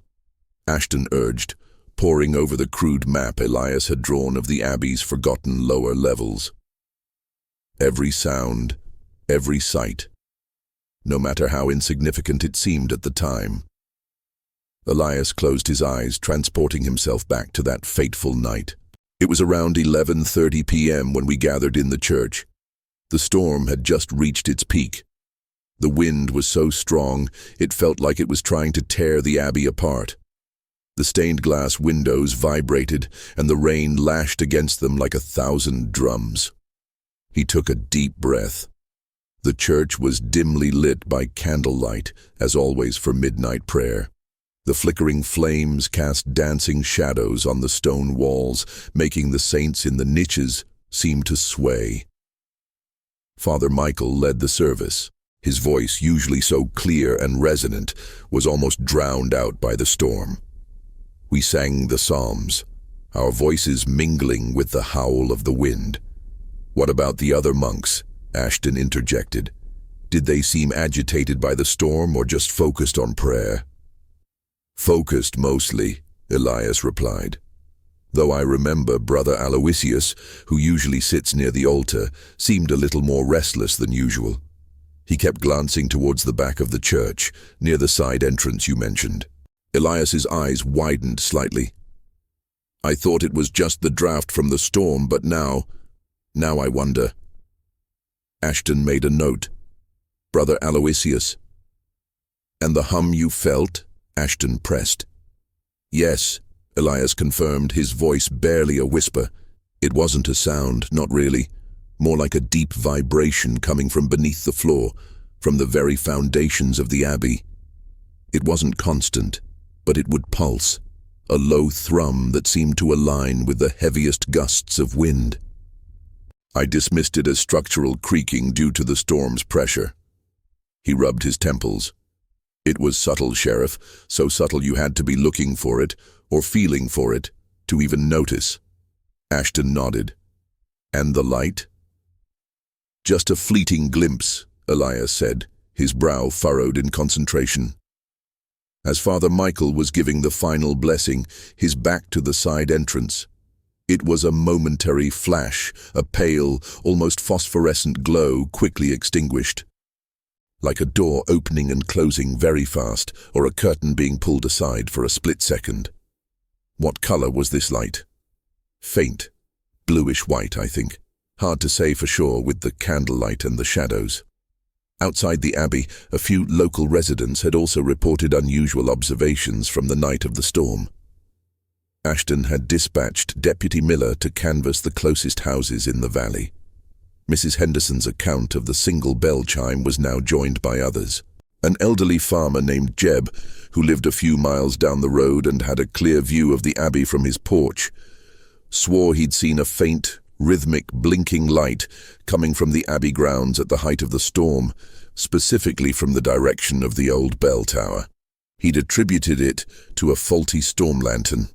Ashton urged, poring over the crude map Elias had drawn of the Abbey's forgotten lower levels. Every sound, every sight, no matter how insignificant it seemed at the time. Elias closed his eyes, transporting himself back to that fateful night. It was around 11:30 p.m. when we gathered in the church. The storm had just reached its peak. The wind was so strong, it felt like it was trying to tear the Abbey apart. The stained glass windows vibrated, and the rain lashed against them like 1,000 drums. He took a deep breath. The church was dimly lit by candlelight, as always for midnight prayer. The flickering flames cast dancing shadows on the stone walls, making the saints in the niches seem to sway. Father Michael led the service. His voice, usually so clear and resonant, was almost drowned out by the storm. We sang the psalms, our voices mingling with the howl of the wind. "What about the other monks?" Ashton interjected. "Did they seem agitated by the storm or just focused on prayer?" "Focused mostly," Elias replied. "Though I remember Brother Aloysius, who usually sits near the altar, seemed a little more restless than usual. He kept glancing towards the back of the church, near the side entrance you mentioned." Elias's eyes widened slightly. "I thought it was just the draft from the storm, but now I wonder." Ashton made a note. "Brother Aloysius." "And the hum you felt?" Ashton pressed. "Yes," Elias confirmed, his voice barely a whisper. "It wasn't a sound, not really. More like a deep vibration coming from beneath the floor, from the very foundations of the abbey. It wasn't constant, but it would pulse, a low thrum that seemed to align with the heaviest gusts of wind." I dismissed it as structural creaking due to the storm's pressure. He rubbed his temples. "It was subtle, Sheriff, so subtle you had to be looking for it, or feeling for it, to even notice." Ashton nodded. "And the light?" "Just a fleeting glimpse," Elias said, his brow furrowed in concentration. As Father Michael was giving the final blessing, his back to the side entrance, it was a momentary flash, a pale, almost phosphorescent glow quickly extinguished. Like a door opening and closing very fast, or a curtain being pulled aside for a split second. What color was this light? Faint, bluish-white, I think. Hard to say for sure with the candlelight and the shadows. Outside the abbey, a few local residents had also reported unusual observations from the night of the storm. Ashton had dispatched Deputy Miller to canvass the closest houses in the valley. Mrs. Henderson's account of the single bell chime was now joined by others. An elderly farmer named Jeb, who lived a few miles down the road and had a clear view of the abbey from his porch, swore he'd seen a faint, rhythmic blinking light coming from the abbey grounds at the height of the storm, specifically from the direction of the old bell tower. He'd attributed it to a faulty storm lantern.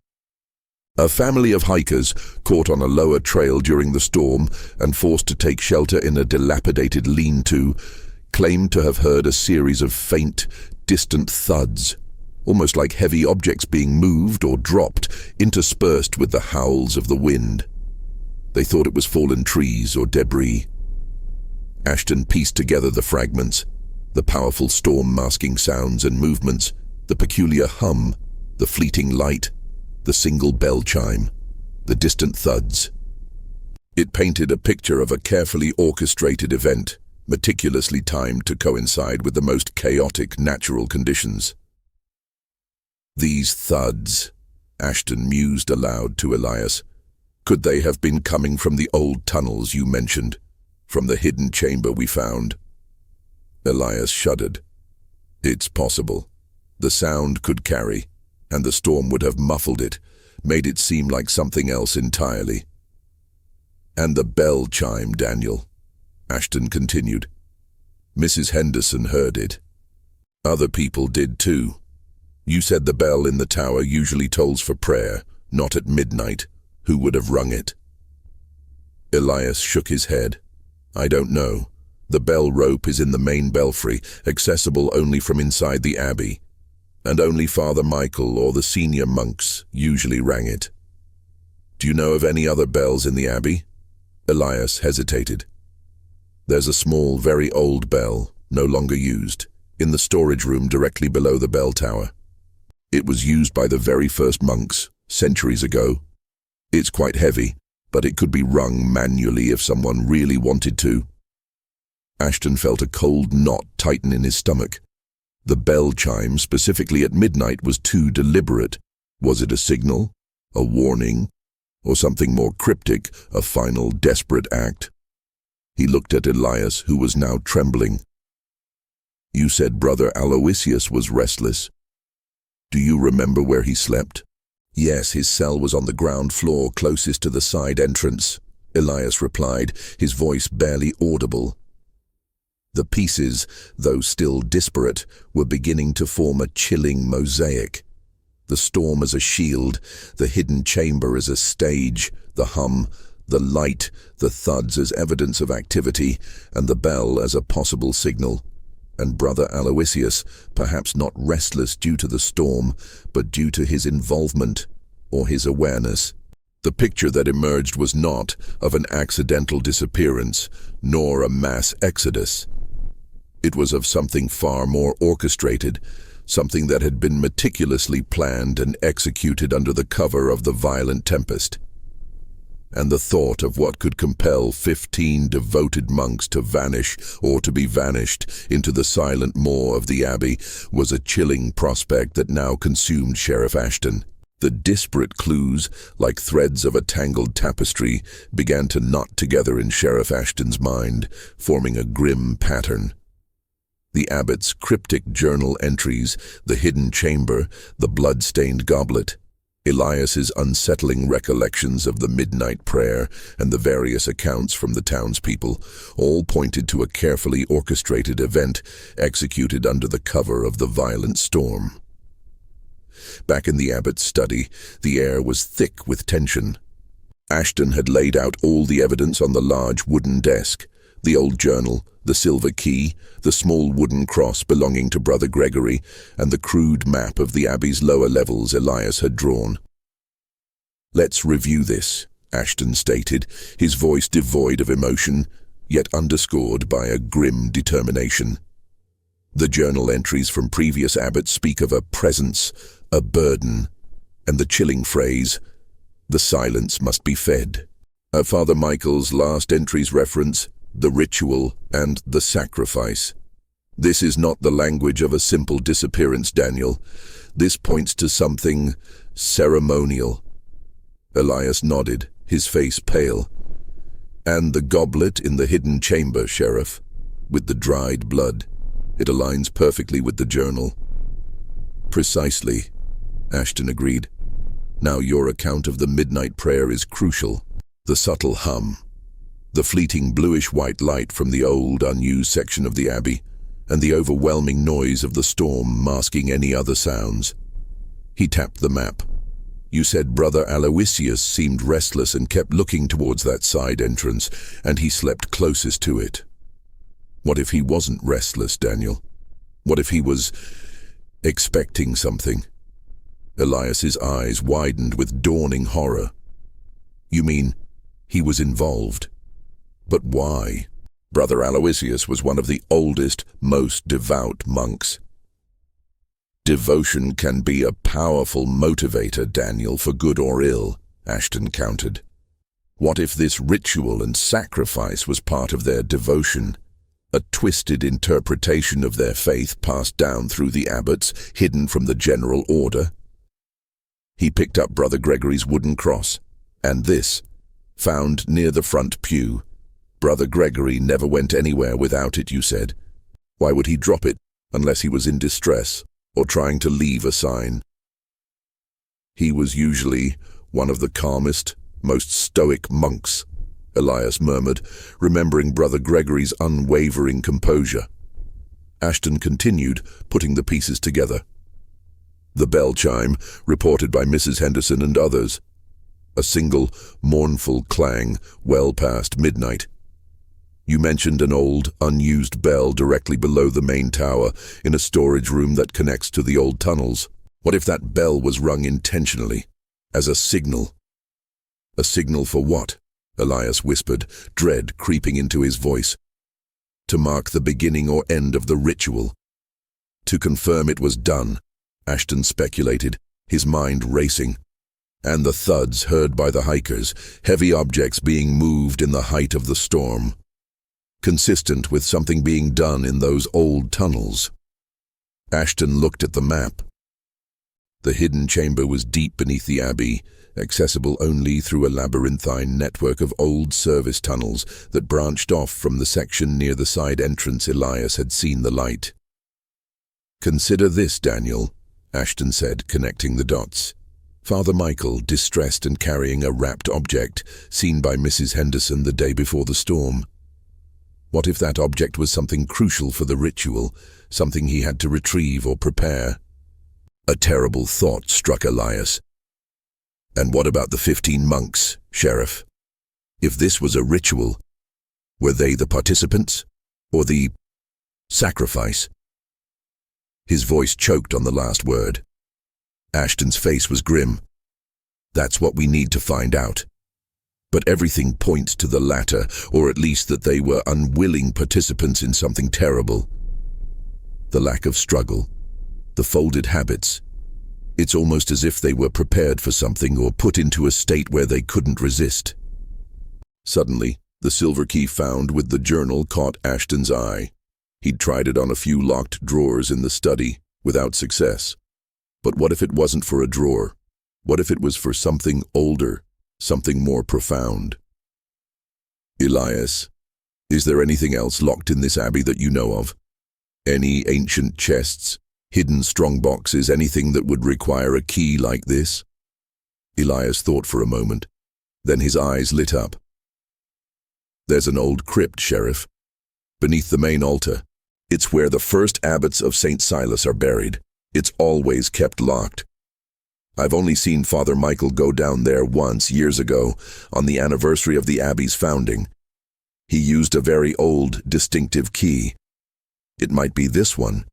A family of hikers, caught on a lower trail during the storm and forced to take shelter in a dilapidated lean-to, claimed to have heard a series of faint, distant thuds, almost like heavy objects being moved or dropped, interspersed with the howls of the wind. They thought it was fallen trees or debris. Ashton pieced together the fragments, the powerful storm masking sounds and movements, the peculiar hum, the fleeting light, the single bell chime, the distant thuds. It painted a picture of a carefully orchestrated event, meticulously timed to coincide with the most chaotic natural conditions. "These thuds," Ashton mused aloud to Elias. "Could they have been coming from the old tunnels you mentioned, from the hidden chamber we found?" Elias shuddered. "It's possible. The sound could carry, and the storm would have muffled it, made it seem like something else entirely." "And the bell chime, Daniel," Ashton continued. "Mrs. Henderson heard it. Other people did too. You said the bell in the tower usually tolls for prayer, not at midnight. Who would have rung it?" Elias shook his head. "I don't know. The bell rope is in the main belfry, accessible only from inside the abbey, and only Father Michael or the senior monks usually rang it." "Do you know of any other bells in the abbey?" Elias hesitated. "There's a small, very old bell, no longer used, in the storage room directly below the bell tower. It was used by the very first monks, centuries ago. It's quite heavy, but it could be rung manually if someone really wanted to." Ashton felt a cold knot tighten in his stomach. The bell chime, specifically at midnight, was too deliberate, Was it a signal, a warning, or something more cryptic, a final desperate act? He looked at Elias, who was now trembling. You said Brother Aloysius was restless. Do you remember where he slept? Yes, his cell was on the ground floor closest to the side entrance, Elias replied, his voice barely audible. The pieces, though still disparate, were beginning to form a chilling mosaic. The storm as a shield, the hidden chamber as a stage, the hum, the light, the thuds as evidence of activity, and the bell as a possible signal. And Brother Aloysius, perhaps not restless due to the storm, but due to his involvement or his awareness. The picture that emerged was not of an accidental disappearance, nor a mass exodus. It was of something far more orchestrated, something that had been meticulously planned and executed under the cover of the violent tempest. And the thought of what could compel 15 devoted monks to vanish or to be vanished into the silent maw of the Abbey was a chilling prospect that now consumed Sheriff Ashton. The disparate clues, like threads of a tangled tapestry, began to knot together in Sheriff Ashton's mind, forming a grim pattern. The abbot's cryptic journal entries, the hidden chamber, the blood-stained goblet, Elias's unsettling recollections of the midnight prayer, and the various accounts from the townspeople, all pointed to a carefully orchestrated event executed under the cover of the violent storm. Back in the abbot's study, the air was thick with tension. Ashton had laid out all the evidence on the large wooden desk, the old journal, the silver key, the small wooden cross belonging to Brother Gregory, and the crude map of the Abbey's lower levels Elias had drawn. Let's review this, Ashton stated, his voice devoid of emotion, yet underscored by a grim determination. The journal entries from previous abbots speak of a presence, a burden, and the chilling phrase, "The silence must be fed." Father Michael's last entries reference the ritual and the sacrifice. This is not the language of a simple disappearance, Daniel. This points to something ceremonial. Elias nodded, his face pale. And the goblet in the hidden chamber, Sheriff, with the dried blood. It aligns perfectly with the journal. Precisely, Ashton agreed. Now your account of the midnight prayer is crucial. The subtle hum, the fleeting bluish-white light from the old, unused section of the Abbey, and the overwhelming noise of the storm masking any other sounds. He tapped the map. You said Brother Aloysius seemed restless and kept looking towards that side entrance, and he slept closest to it. What if he wasn't restless, Daniel? What if he was expecting something? Elias's eyes widened with dawning horror. You mean he was involved? But why? Brother Aloysius was one of the oldest, most devout monks. Devotion can be a powerful motivator, Daniel, for good or ill, Ashton countered. What if this ritual and sacrifice was part of their devotion, a twisted interpretation of their faith passed down through the abbots, hidden from the general order? He picked up Brother Gregory's wooden cross, and this, found near the front pew. Brother Gregory never went anywhere without it, you said. Why would he drop it unless he was in distress or trying to leave a sign? He was usually one of the calmest, most stoic monks, Elias murmured, remembering Brother Gregory's unwavering composure. Ashton continued, putting the pieces together. The bell chime, reported by Mrs. Henderson and others. A single, mournful clang well past midnight. You mentioned an old, unused bell directly below the main tower in a storage room that connects to the old tunnels. What if that bell was rung intentionally, as a signal? A signal for what? Elias whispered, dread creeping into his voice. To mark the beginning or end of the ritual. To confirm it was done, Ashton speculated, his mind racing. And the thuds heard by the hikers, heavy objects being moved in the height of the storm. Consistent with something being done in those old tunnels. Ashton looked at the map. The hidden chamber was deep beneath the abbey, accessible only through a labyrinthine network of old service tunnels that branched off from the section near the side entrance. Elias had seen the light. "Consider this, Daniel," Ashton said, connecting the dots. Father Michael, distressed and carrying a wrapped object, seen by Mrs. Henderson the day before the storm. What if that object was something crucial for the ritual, something he had to retrieve or prepare? A terrible thought struck Elias. And what about the 15 monks, Sheriff? If this was a ritual, were they the participants, or the sacrifice? His voice choked on the last word. Ashton's face was grim. That's what we need to find out. But everything points to the latter, or at least that they were unwilling participants in something terrible. The lack of struggle, the folded habits. It's almost as if they were prepared for something or put into a state where they couldn't resist. Suddenly, the silver key found with the journal caught Ashton's eye. He'd tried it on a few locked drawers in the study, without success. But what if it wasn't for a drawer? What if it was for something older, something more profound? Elias, is there anything else locked in this abbey that you know of? Any ancient chests, hidden strongboxes, anything that would require a key like this? Elias thought for a moment. Then his eyes lit up. There's an old crypt, Sheriff. Beneath the main altar. It's where the first abbots of St. Silas are buried. It's always kept locked. I've only seen Father Michael go down there once, years ago, on the anniversary of the abbey's founding. He used a very old, distinctive key. It might be this one.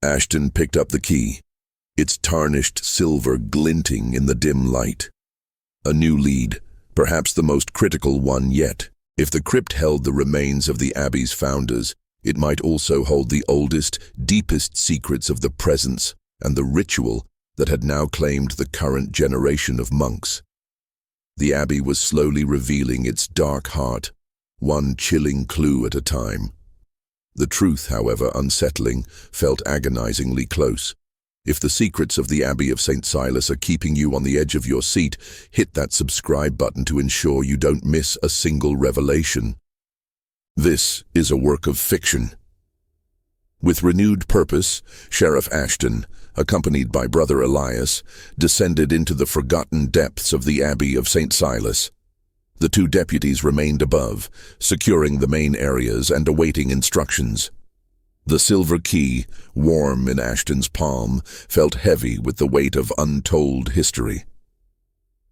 Ashton picked up the key, its tarnished silver glinting in the dim light. A new lead, perhaps the most critical one yet. If the crypt held the remains of the abbey's founders, it might also hold the oldest, deepest secrets of the presence and the ritual that had now claimed the current generation of monks. The abbey was slowly revealing its dark heart, one chilling clue at a time. The truth, however unsettling, felt agonizingly close. If the secrets of the Abbey of St. Silas are keeping you on the edge of your seat, hit that subscribe button to ensure you don't miss a single revelation. This is a work of fiction. With renewed purpose, Sheriff Ashton, accompanied by Brother Elias, descended into the forgotten depths of the Abbey of St. Silas. The two deputies remained above, securing the main areas and awaiting instructions. The silver key, warm in Ashton's palm, felt heavy with the weight of untold history.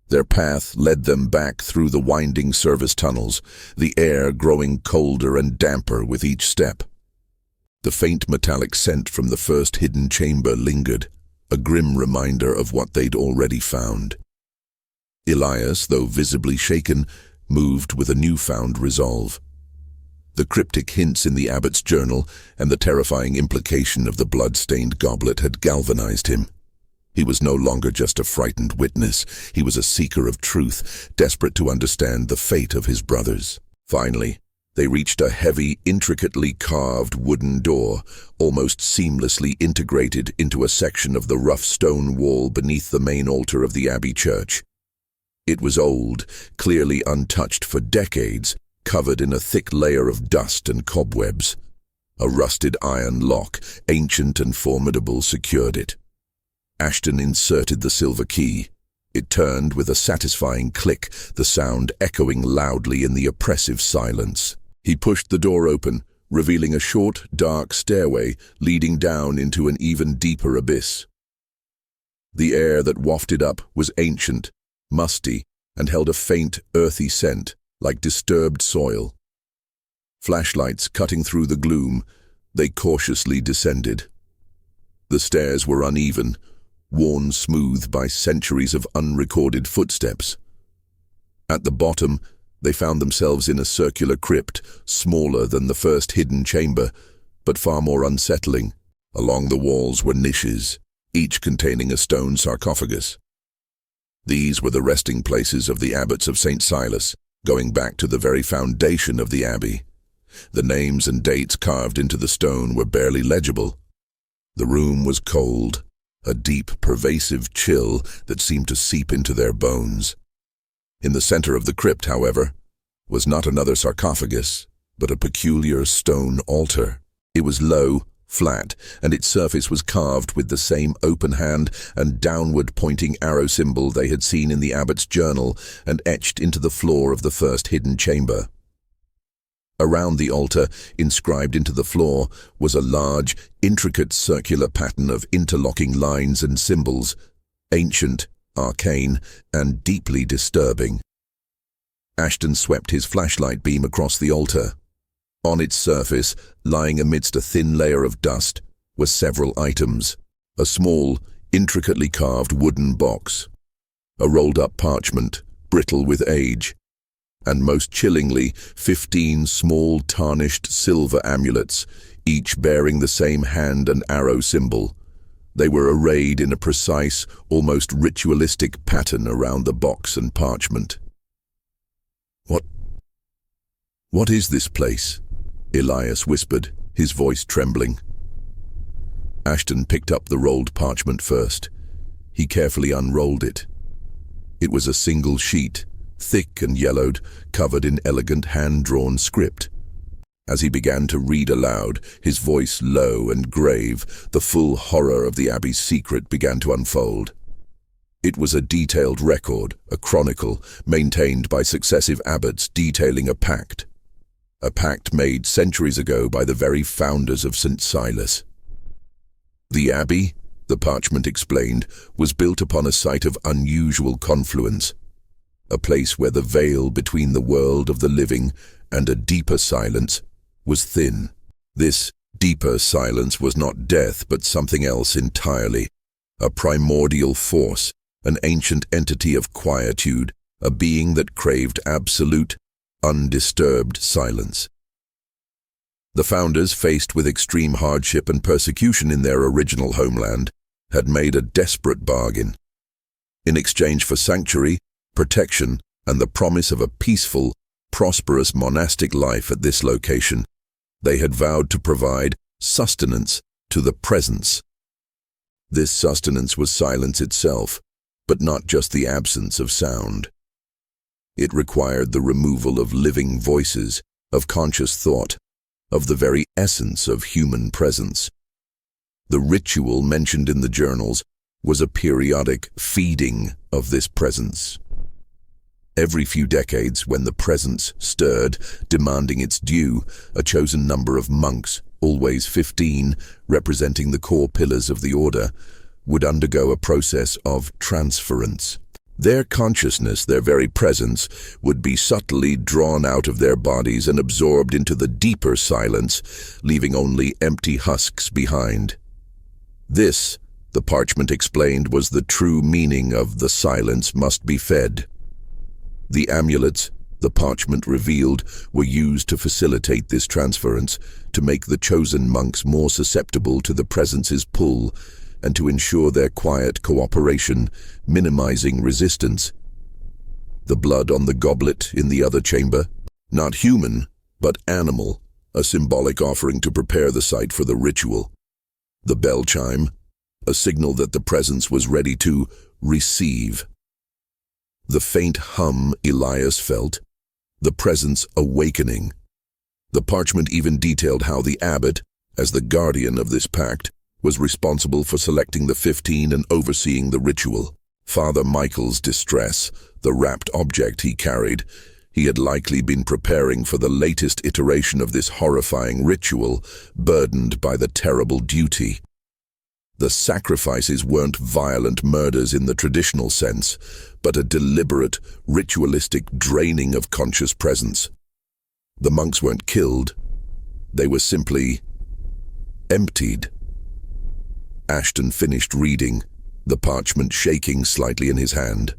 Their path led them back through the winding service tunnels, the air growing colder and damper with each step. The faint metallic scent from the first hidden chamber lingered, a grim reminder of what they'd already found. Elias, though visibly shaken, moved with a newfound resolve. The cryptic hints in the abbot's journal and the terrifying implication of the blood-stained goblet had galvanized him. He was no longer just a frightened witness. He was a seeker of truth, desperate to understand the fate of his brothers. Finally, they reached a heavy, intricately carved wooden door, almost seamlessly integrated into a section of the rough stone wall beneath the main altar of the abbey church. It was old, clearly untouched for decades, covered in a thick layer of dust and cobwebs. A rusted iron lock, ancient and formidable, secured it. Ashton inserted the silver key. It turned with a satisfying click, the sound echoing loudly in the oppressive silence. He pushed the door open, revealing a short, dark stairway leading down into an even deeper abyss. The air that wafted up was ancient, musty, and held a faint, earthy scent, like disturbed soil. Flashlights cutting through the gloom, they cautiously descended. The stairs were uneven, worn smooth by centuries of unrecorded footsteps. At the bottom, they found themselves in a circular crypt, smaller than the first hidden chamber, but far more unsettling. Along the walls were niches, each containing a stone sarcophagus. These were the resting places of the abbots of St. Silas, going back to the very foundation of the abbey. The names and dates carved into the stone were barely legible. The room was cold, a deep, pervasive chill that seemed to seep into their bones. In the center of the crypt, however, was not another sarcophagus, but a peculiar stone altar. It was low, flat, and its surface was carved with the same open hand and downward-pointing arrow symbol they had seen in the abbot's journal and etched into the floor of the first hidden chamber. Around the altar, inscribed into the floor, was a large, intricate circular pattern of interlocking lines and symbols, ancient, arcane, and deeply disturbing. Ashton swept his flashlight beam across the altar. On its surface, lying amidst a thin layer of dust, were several items: a small, intricately carved wooden box, a rolled-up parchment, brittle with age, and most chillingly, 15 small tarnished silver amulets, each bearing the same hand and arrow symbol. They were arrayed in a precise, almost ritualistic pattern around the box and parchment. What is this place?" Elias whispered, his voice trembling. Ashton picked up the rolled parchment first. He carefully unrolled it. It was a single sheet, thick and yellowed, covered in elegant hand-drawn script. As he began to read aloud, his voice low and grave, the full horror of the Abbey's secret began to unfold. It was a detailed record, a chronicle, maintained by successive abbots detailing a pact made centuries ago by the very founders of St. Silas. The Abbey, the parchment explained, was built upon a site of unusual confluence, a place where the veil between the world of the living and a deeper silence was thin. This deeper silence was not death, but something else entirely, a primordial force, an ancient entity of quietude, a being that craved absolute, undisturbed silence. The founders, faced with extreme hardship and persecution in their original homeland, had made a desperate bargain. In exchange for sanctuary, protection, and the promise of a peaceful, prosperous monastic life at this location, they had vowed to provide sustenance to the presence. This sustenance was silence itself, but not just the absence of sound. It required the removal of living voices, of conscious thought, of the very essence of human presence. The ritual mentioned in the journals was a periodic feeding of this presence. Every few decades, when the presence stirred, demanding its due, a chosen number of monks, always 15, representing the core pillars of the order, would undergo a process of transference. Their consciousness, their very presence, would be subtly drawn out of their bodies and absorbed into the deeper silence, leaving only empty husks behind. This, the parchment explained, was the true meaning of the silence must be fed. The amulets, the parchment revealed, were used to facilitate this transference, to make the chosen monks more susceptible to the presence's pull, and to ensure their quiet cooperation, minimizing resistance. The blood on the goblet in the other chamber, not human, but animal, a symbolic offering to prepare the site for the ritual. The bell chime, a signal that the presence was ready to receive. The faint hum Elias felt, the presence awakening. The parchment even detailed how the abbot, as the guardian of this pact, was responsible for selecting the 15 and overseeing the ritual. Father Michael's distress, the wrapped object he carried. He had likely been preparing for the latest iteration of this horrifying ritual, burdened by the terrible duty. The sacrifices weren't violent murders in the traditional sense, but a deliberate, ritualistic draining of conscious presence. The monks weren't killed. They were simply emptied. Ashton finished reading, the parchment shaking slightly in his hand.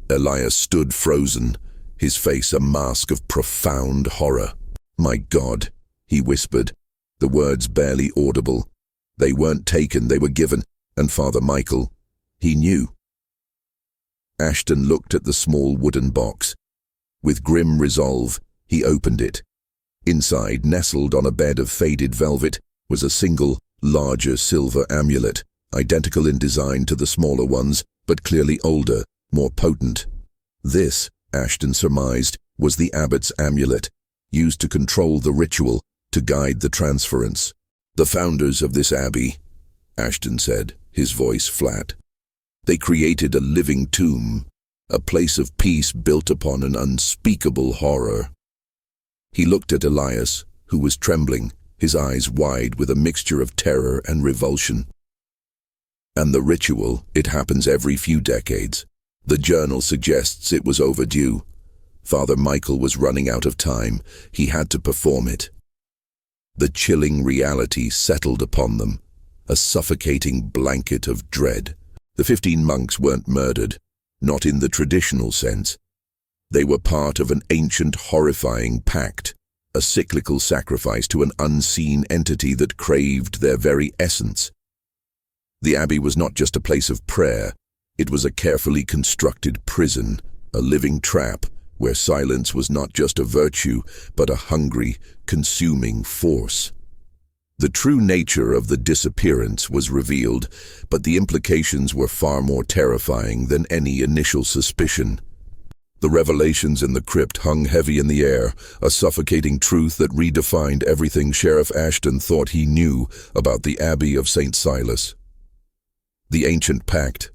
Elias stood frozen, his face a mask of profound horror. "My God," he whispered, the words barely audible. They weren't taken, they were given, and Father Michael, he knew. Ashton looked at the small wooden box. With grim resolve, he opened it. Inside, nestled on a bed of faded velvet, was a single, larger silver amulet, identical in design to the smaller ones, but clearly older, more potent. This, Ashton surmised, was the abbot's amulet, used to control the ritual, to guide the transference. The founders of this abbey, Ashton said, his voice flat. They created a living tomb, a place of peace built upon an unspeakable horror. He looked at Elias, who was trembling, his eyes wide with a mixture of terror and revulsion. And the ritual, it happens every few decades. The journal suggests it was overdue. Father Michael was running out of time. He had to perform it. The chilling reality settled upon them, a suffocating blanket of dread. The 15 monks weren't murdered, not in the traditional sense. They were part of an ancient, horrifying pact, a cyclical sacrifice to an unseen entity that craved their very essence. The abbey was not just a place of prayer, it was a carefully constructed prison, a living trap, where silence was not just a virtue, but a hungry, consuming force. The true nature of the disappearance was revealed, but the implications were far more terrifying than any initial suspicion. The revelations in the crypt hung heavy in the air, a suffocating truth that redefined everything Sheriff Ashton thought he knew about the Abbey of St. Silas. The ancient pact,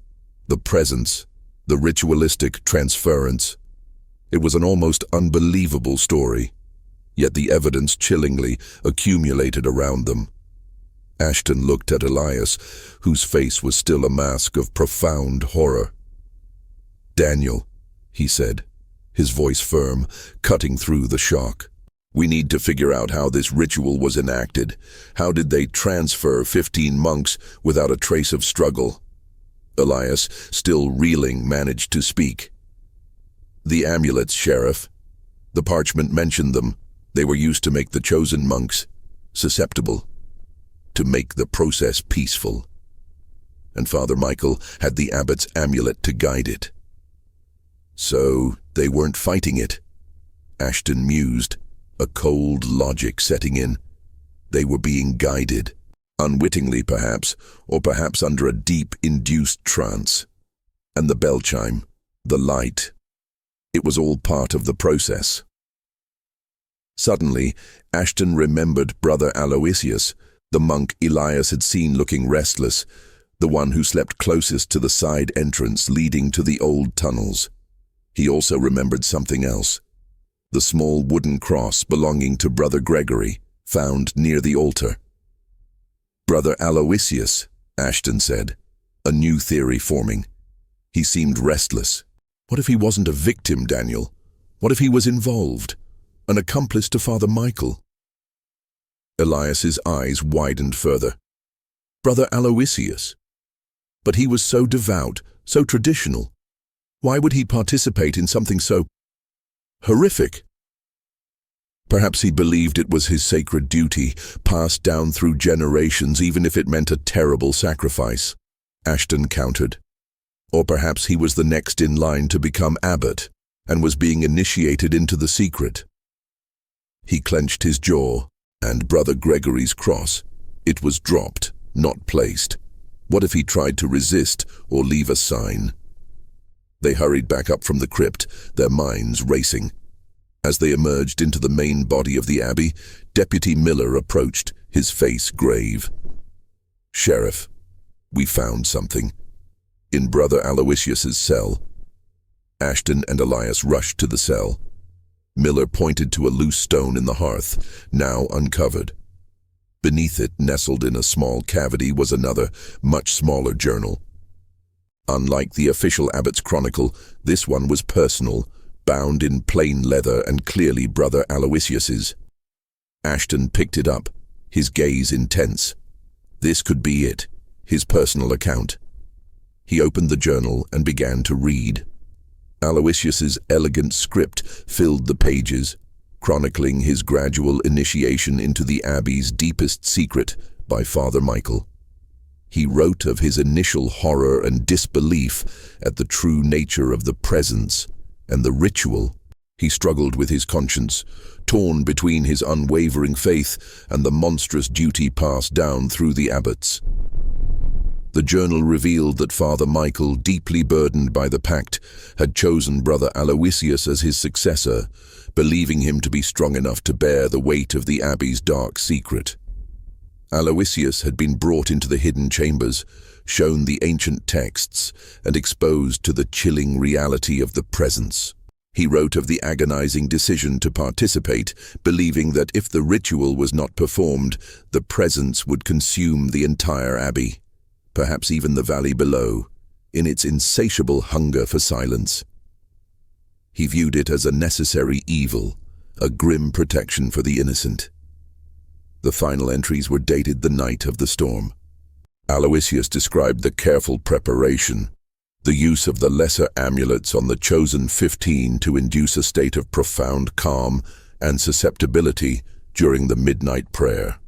the presence, the ritualistic transference. It was an almost unbelievable story, yet the evidence chillingly accumulated around them. Ashton looked at Elias, whose face was still a mask of profound horror. "Daniel," he said, his voice firm, cutting through the shock. "We need to figure out how this ritual was enacted. How did they transfer 15 monks without a trace of struggle?" Elias, still reeling, managed to speak. "The amulets, Sheriff. The parchment mentioned them. They were used to make the chosen monks susceptible, to make the process peaceful. And Father Michael had the abbot's amulet to guide it." "So they weren't fighting it," Ashton mused, a cold logic setting in. They were being guided, unwittingly perhaps, or perhaps under a deep induced trance. And the bell chime, the light, it was all part of the process. Suddenly, Ashton remembered Brother Elias, the monk Elias had seen looking restless, the one who slept closest to the side entrance leading to the old tunnels. He also remembered something else. The small wooden cross belonging to Brother Gregory, found near the altar. "Brother Elias," Ashton said, a new theory forming. He seemed restless. What if he wasn't a victim, Daniel? What if he was involved? An accomplice to Father Michael? Elias's eyes widened further. Brother Elias. But he was so devout, so traditional. Why would he participate in something so horrific? Perhaps he believed it was his sacred duty, passed down through generations even if it meant a terrible sacrifice, Ashton countered. Or perhaps he was the next in line to become abbot, and was being initiated into the secret. He clenched his jaw, and Brother Gregory's cross. It was dropped, not placed. What if he tried to resist or leave a sign? They hurried back up from the crypt, their minds racing. As they emerged into the main body of the abbey, Deputy Miller approached, his face grave. "Sheriff, we found something. In Brother Aloysius's cell." Ashton and Elias rushed to the cell. Miller pointed to a loose stone in the hearth, now uncovered. Beneath it, nestled in a small cavity, was another, much smaller journal. Unlike the official abbot's chronicle, this one was personal, bound in plain leather and clearly Brother Aloysius's. Ashton picked it up, his gaze intense. This could be it, his personal account. He opened the journal and began to read. Aloysius's elegant script filled the pages, chronicling his gradual initiation into the abbey's deepest secret by Father Michael. He wrote of his initial horror and disbelief at the true nature of the presence and the ritual. He struggled with his conscience, torn between his unwavering faith and the monstrous duty passed down through the abbots. The journal revealed that Father Michael, deeply burdened by the pact, had chosen Brother Aloysius as his successor, believing him to be strong enough to bear the weight of the Abbey's dark secret. Aloysius had been brought into the hidden chambers, shown the ancient texts, and exposed to the chilling reality of the presence. He wrote of the agonizing decision to participate, believing that if the ritual was not performed, the presence would consume the entire abbey, perhaps even the valley below, in its insatiable hunger for silence. He viewed it as a necessary evil, a grim protection for the innocent. The final entries were dated the night of the storm. Aloysius described the careful preparation, the use of the lesser amulets on the chosen 15 to induce a state of profound calm and susceptibility during the midnight prayer.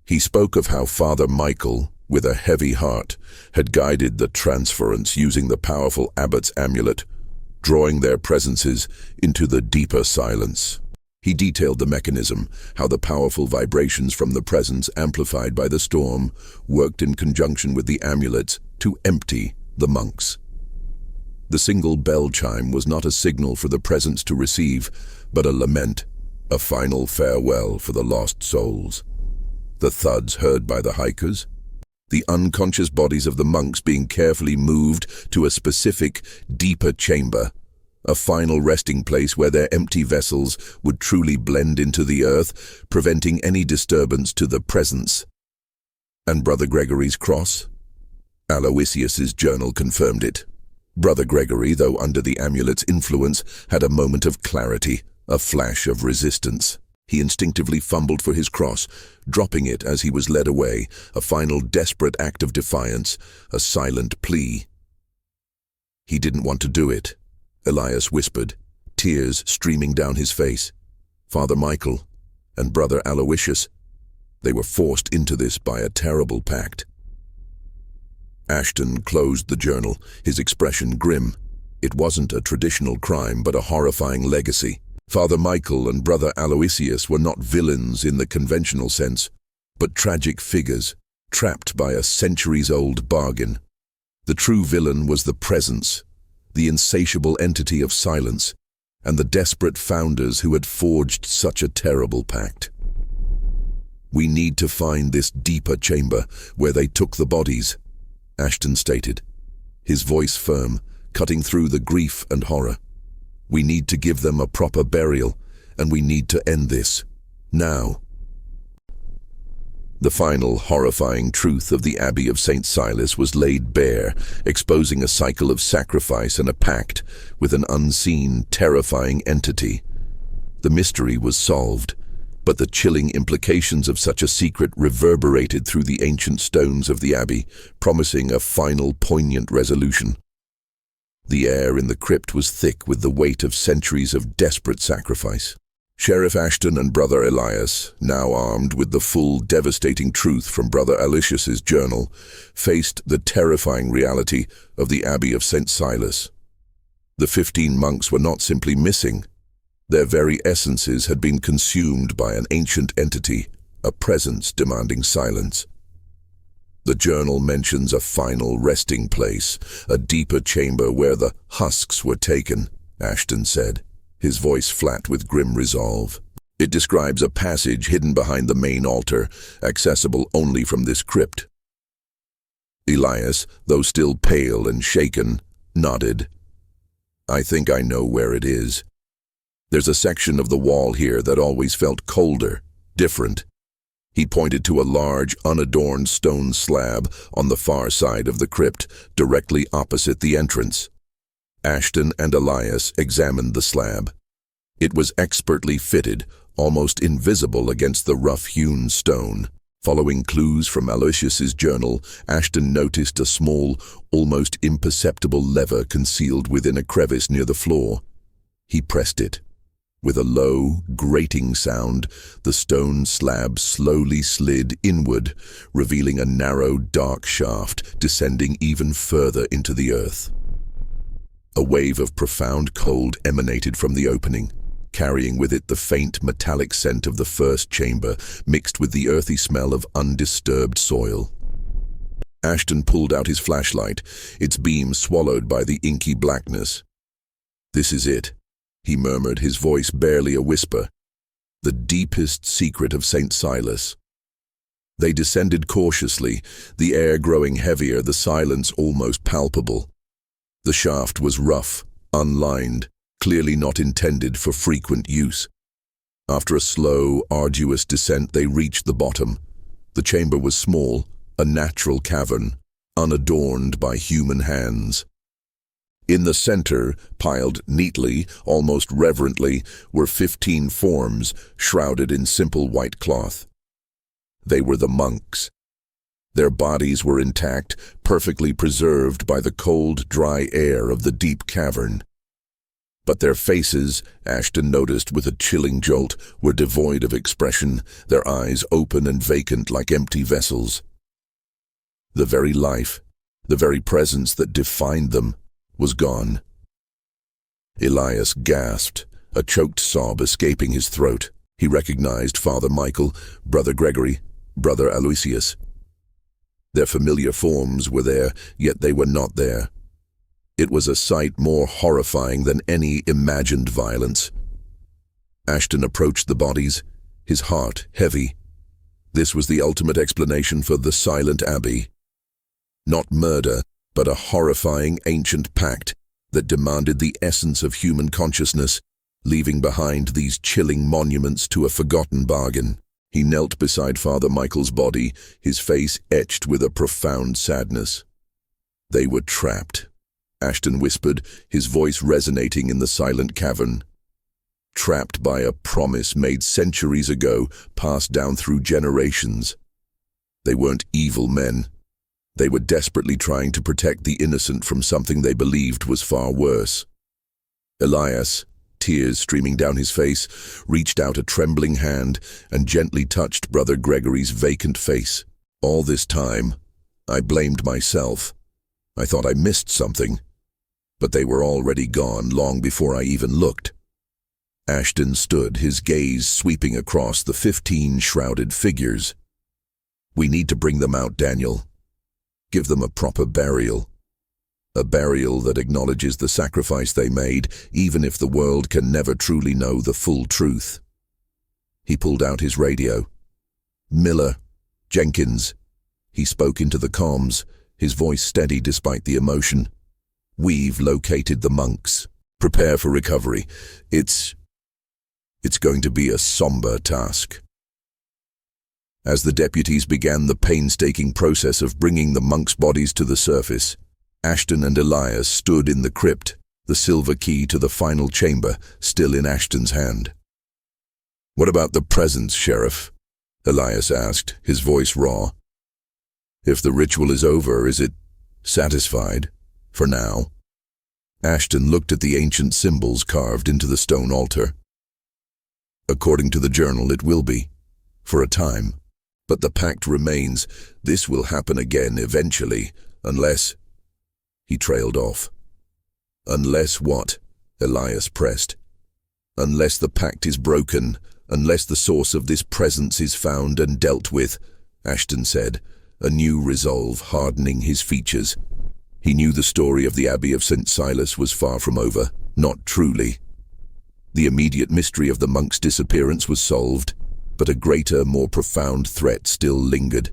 He spoke of how Father Michael, with a heavy heart, had guided the transference using the powerful abbot's amulet, drawing their presences into the deeper silence. He detailed the mechanism, how the powerful vibrations from the presence amplified by the storm worked in conjunction with the amulets to empty the monks. The single bell chime was not a signal for the presence to receive, but a lament, a final farewell for the lost souls. The thuds heard by the hikers, the unconscious bodies of the monks being carefully moved to a specific, deeper chamber, a final resting place where their empty vessels would truly blend into the earth, preventing any disturbance to the presence. And Brother Gregory's cross? Aloysius's journal confirmed it. Brother Gregory, though under the amulet's influence, had a moment of clarity, a flash of resistance. He instinctively fumbled for his cross, dropping it as he was led away, a final desperate act of defiance, a silent plea. He didn't want to do it, Elias whispered, tears streaming down his face. Father Michael and Brother Aloysius, they were forced into this by a terrible pact. Ashton closed the journal, his expression grim. It wasn't a traditional crime, but a horrifying legacy. Father Michael and Brother Aloysius were not villains in the conventional sense, but tragic figures, trapped by a centuries-old bargain. The true villain was the presence, the insatiable entity of silence, and the desperate founders who had forged such a terrible pact. "We need to find this deeper chamber where they took the bodies," Ashton stated, his voice firm, cutting through the grief and horror. "We need to give them a proper burial, and we need to end this, now." The final horrifying truth of the Abbey of St. Silas was laid bare, exposing a cycle of sacrifice and a pact with an unseen, terrifying entity. The mystery was solved, but the chilling implications of such a secret reverberated through the ancient stones of the abbey, promising a final poignant resolution. The air in the crypt was thick with the weight of centuries of desperate sacrifice. Sheriff Ashton and Brother Elias, now armed with the full, devastating truth from Brother Aloysius's journal, faced the terrifying reality of the Abbey of St. Silas. The 15 monks were not simply missing. Their very essences had been consumed by an ancient entity, a presence demanding silence. The journal mentions a final resting place, a deeper chamber where the husks were taken, Ashton said, his voice flat with grim resolve. It describes a passage hidden behind the main altar, accessible only from this crypt. Elias, though still pale and shaken, nodded. "I think I know where it is. There's a section of the wall here that always felt colder, different." He pointed to a large, unadorned stone slab on the far side of the crypt, directly opposite the entrance. Ashton and Elias examined the slab. It was expertly fitted, almost invisible against the rough-hewn stone. Following clues from Aloysius's journal, Ashton noticed a small, almost imperceptible lever concealed within a crevice near the floor. He pressed it. With a low, grating sound, the stone slab slowly slid inward, revealing a narrow, dark shaft descending even further into the earth. A wave of profound cold emanated from the opening, carrying with it the faint, metallic scent of the first chamber, mixed with the earthy smell of undisturbed soil. Ashton pulled out his flashlight, its beam swallowed by the inky blackness. "This is it," he murmured, his voice barely a whisper. "The deepest secret of St. Silas." They descended cautiously, the air growing heavier, the silence almost palpable. The shaft was rough, unlined, clearly not intended for frequent use. After a slow, arduous descent, they reached the bottom. The chamber was small, a natural cavern, unadorned by human hands. In the center, piled neatly, almost reverently, were 15 forms, shrouded in simple white cloth. They were the monks. Their bodies were intact, perfectly preserved by the cold, dry air of the deep cavern. But their faces, Ashton noticed with a chilling jolt, were devoid of expression, their eyes open and vacant like empty vessels. The very life, the very presence that defined them, was gone. Elias gasped, a choked sob escaping his throat. He recognized Father Michael, Brother Gregory, Brother Elias. Their familiar forms were there, yet they were not there. It was a sight more horrifying than any imagined violence. Ashton approached the bodies, his heart heavy. This was the ultimate explanation for the silent abbey. Not murder, but a horrifying ancient pact that demanded the essence of human consciousness, leaving behind these chilling monuments to a forgotten bargain. He knelt beside Father Michael's body, his face etched with a profound sadness. "They were trapped," Ashton whispered, his voice resonating in the silent cavern. "Trapped by a promise made centuries ago, passed down through generations. They weren't evil men. They were desperately trying to protect the innocent from something they believed was far worse." Elias, tears streaming down his face, reached out a trembling hand and gently touched Brother Gregory's vacant face. "All this time, I blamed myself. I thought I missed something. But they were already gone long before I even looked." Ashton stood, his gaze sweeping across the 15 shrouded figures. "We need to bring them out, Daniel. Give them a proper burial. A burial that acknowledges the sacrifice they made, even if the world can never truly know the full truth." He pulled out his radio. "Miller, Jenkins." He spoke into the comms, his voice steady despite the emotion. "We've located the monks. Prepare for recovery. It's going to be a somber task." As the deputies began the painstaking process of bringing the monks' bodies to the surface, Ashton and Elias stood in the crypt, the silver key to the final chamber still in Ashton's hand. "What about the presents, Sheriff?" Elias asked, his voice raw. "If the ritual is over, is it satisfied? For now?" Ashton looked at the ancient symbols carved into the stone altar. "According to the journal, it will be. For a time. But the pact remains. This will happen again eventually, unless—" He trailed off. "Unless what?" Elias pressed. "Unless the pact is broken, unless the source of this presence is found and dealt with," Ashton said, a new resolve hardening his features. He knew the story of the Abbey of St. Silas was far from over, not truly. The immediate mystery of the monk's disappearance was solved, but a greater, more profound threat still lingered,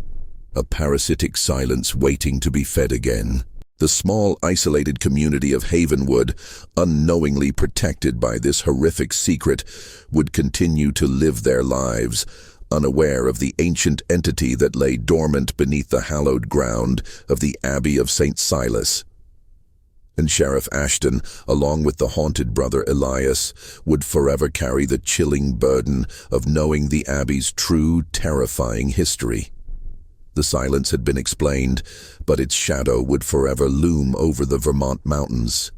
a parasitic silence waiting to be fed again. The small, isolated community of Havenwood, unknowingly protected by this horrific secret, would continue to live their lives, unaware of the ancient entity that lay dormant beneath the hallowed ground of the Abbey of St. Silas. And Sheriff Ashton, along with the haunted Brother Elias, would forever carry the chilling burden of knowing the Abbey's true, terrifying history. The silence had been explained, but its shadow would forever loom over the Vermont mountains.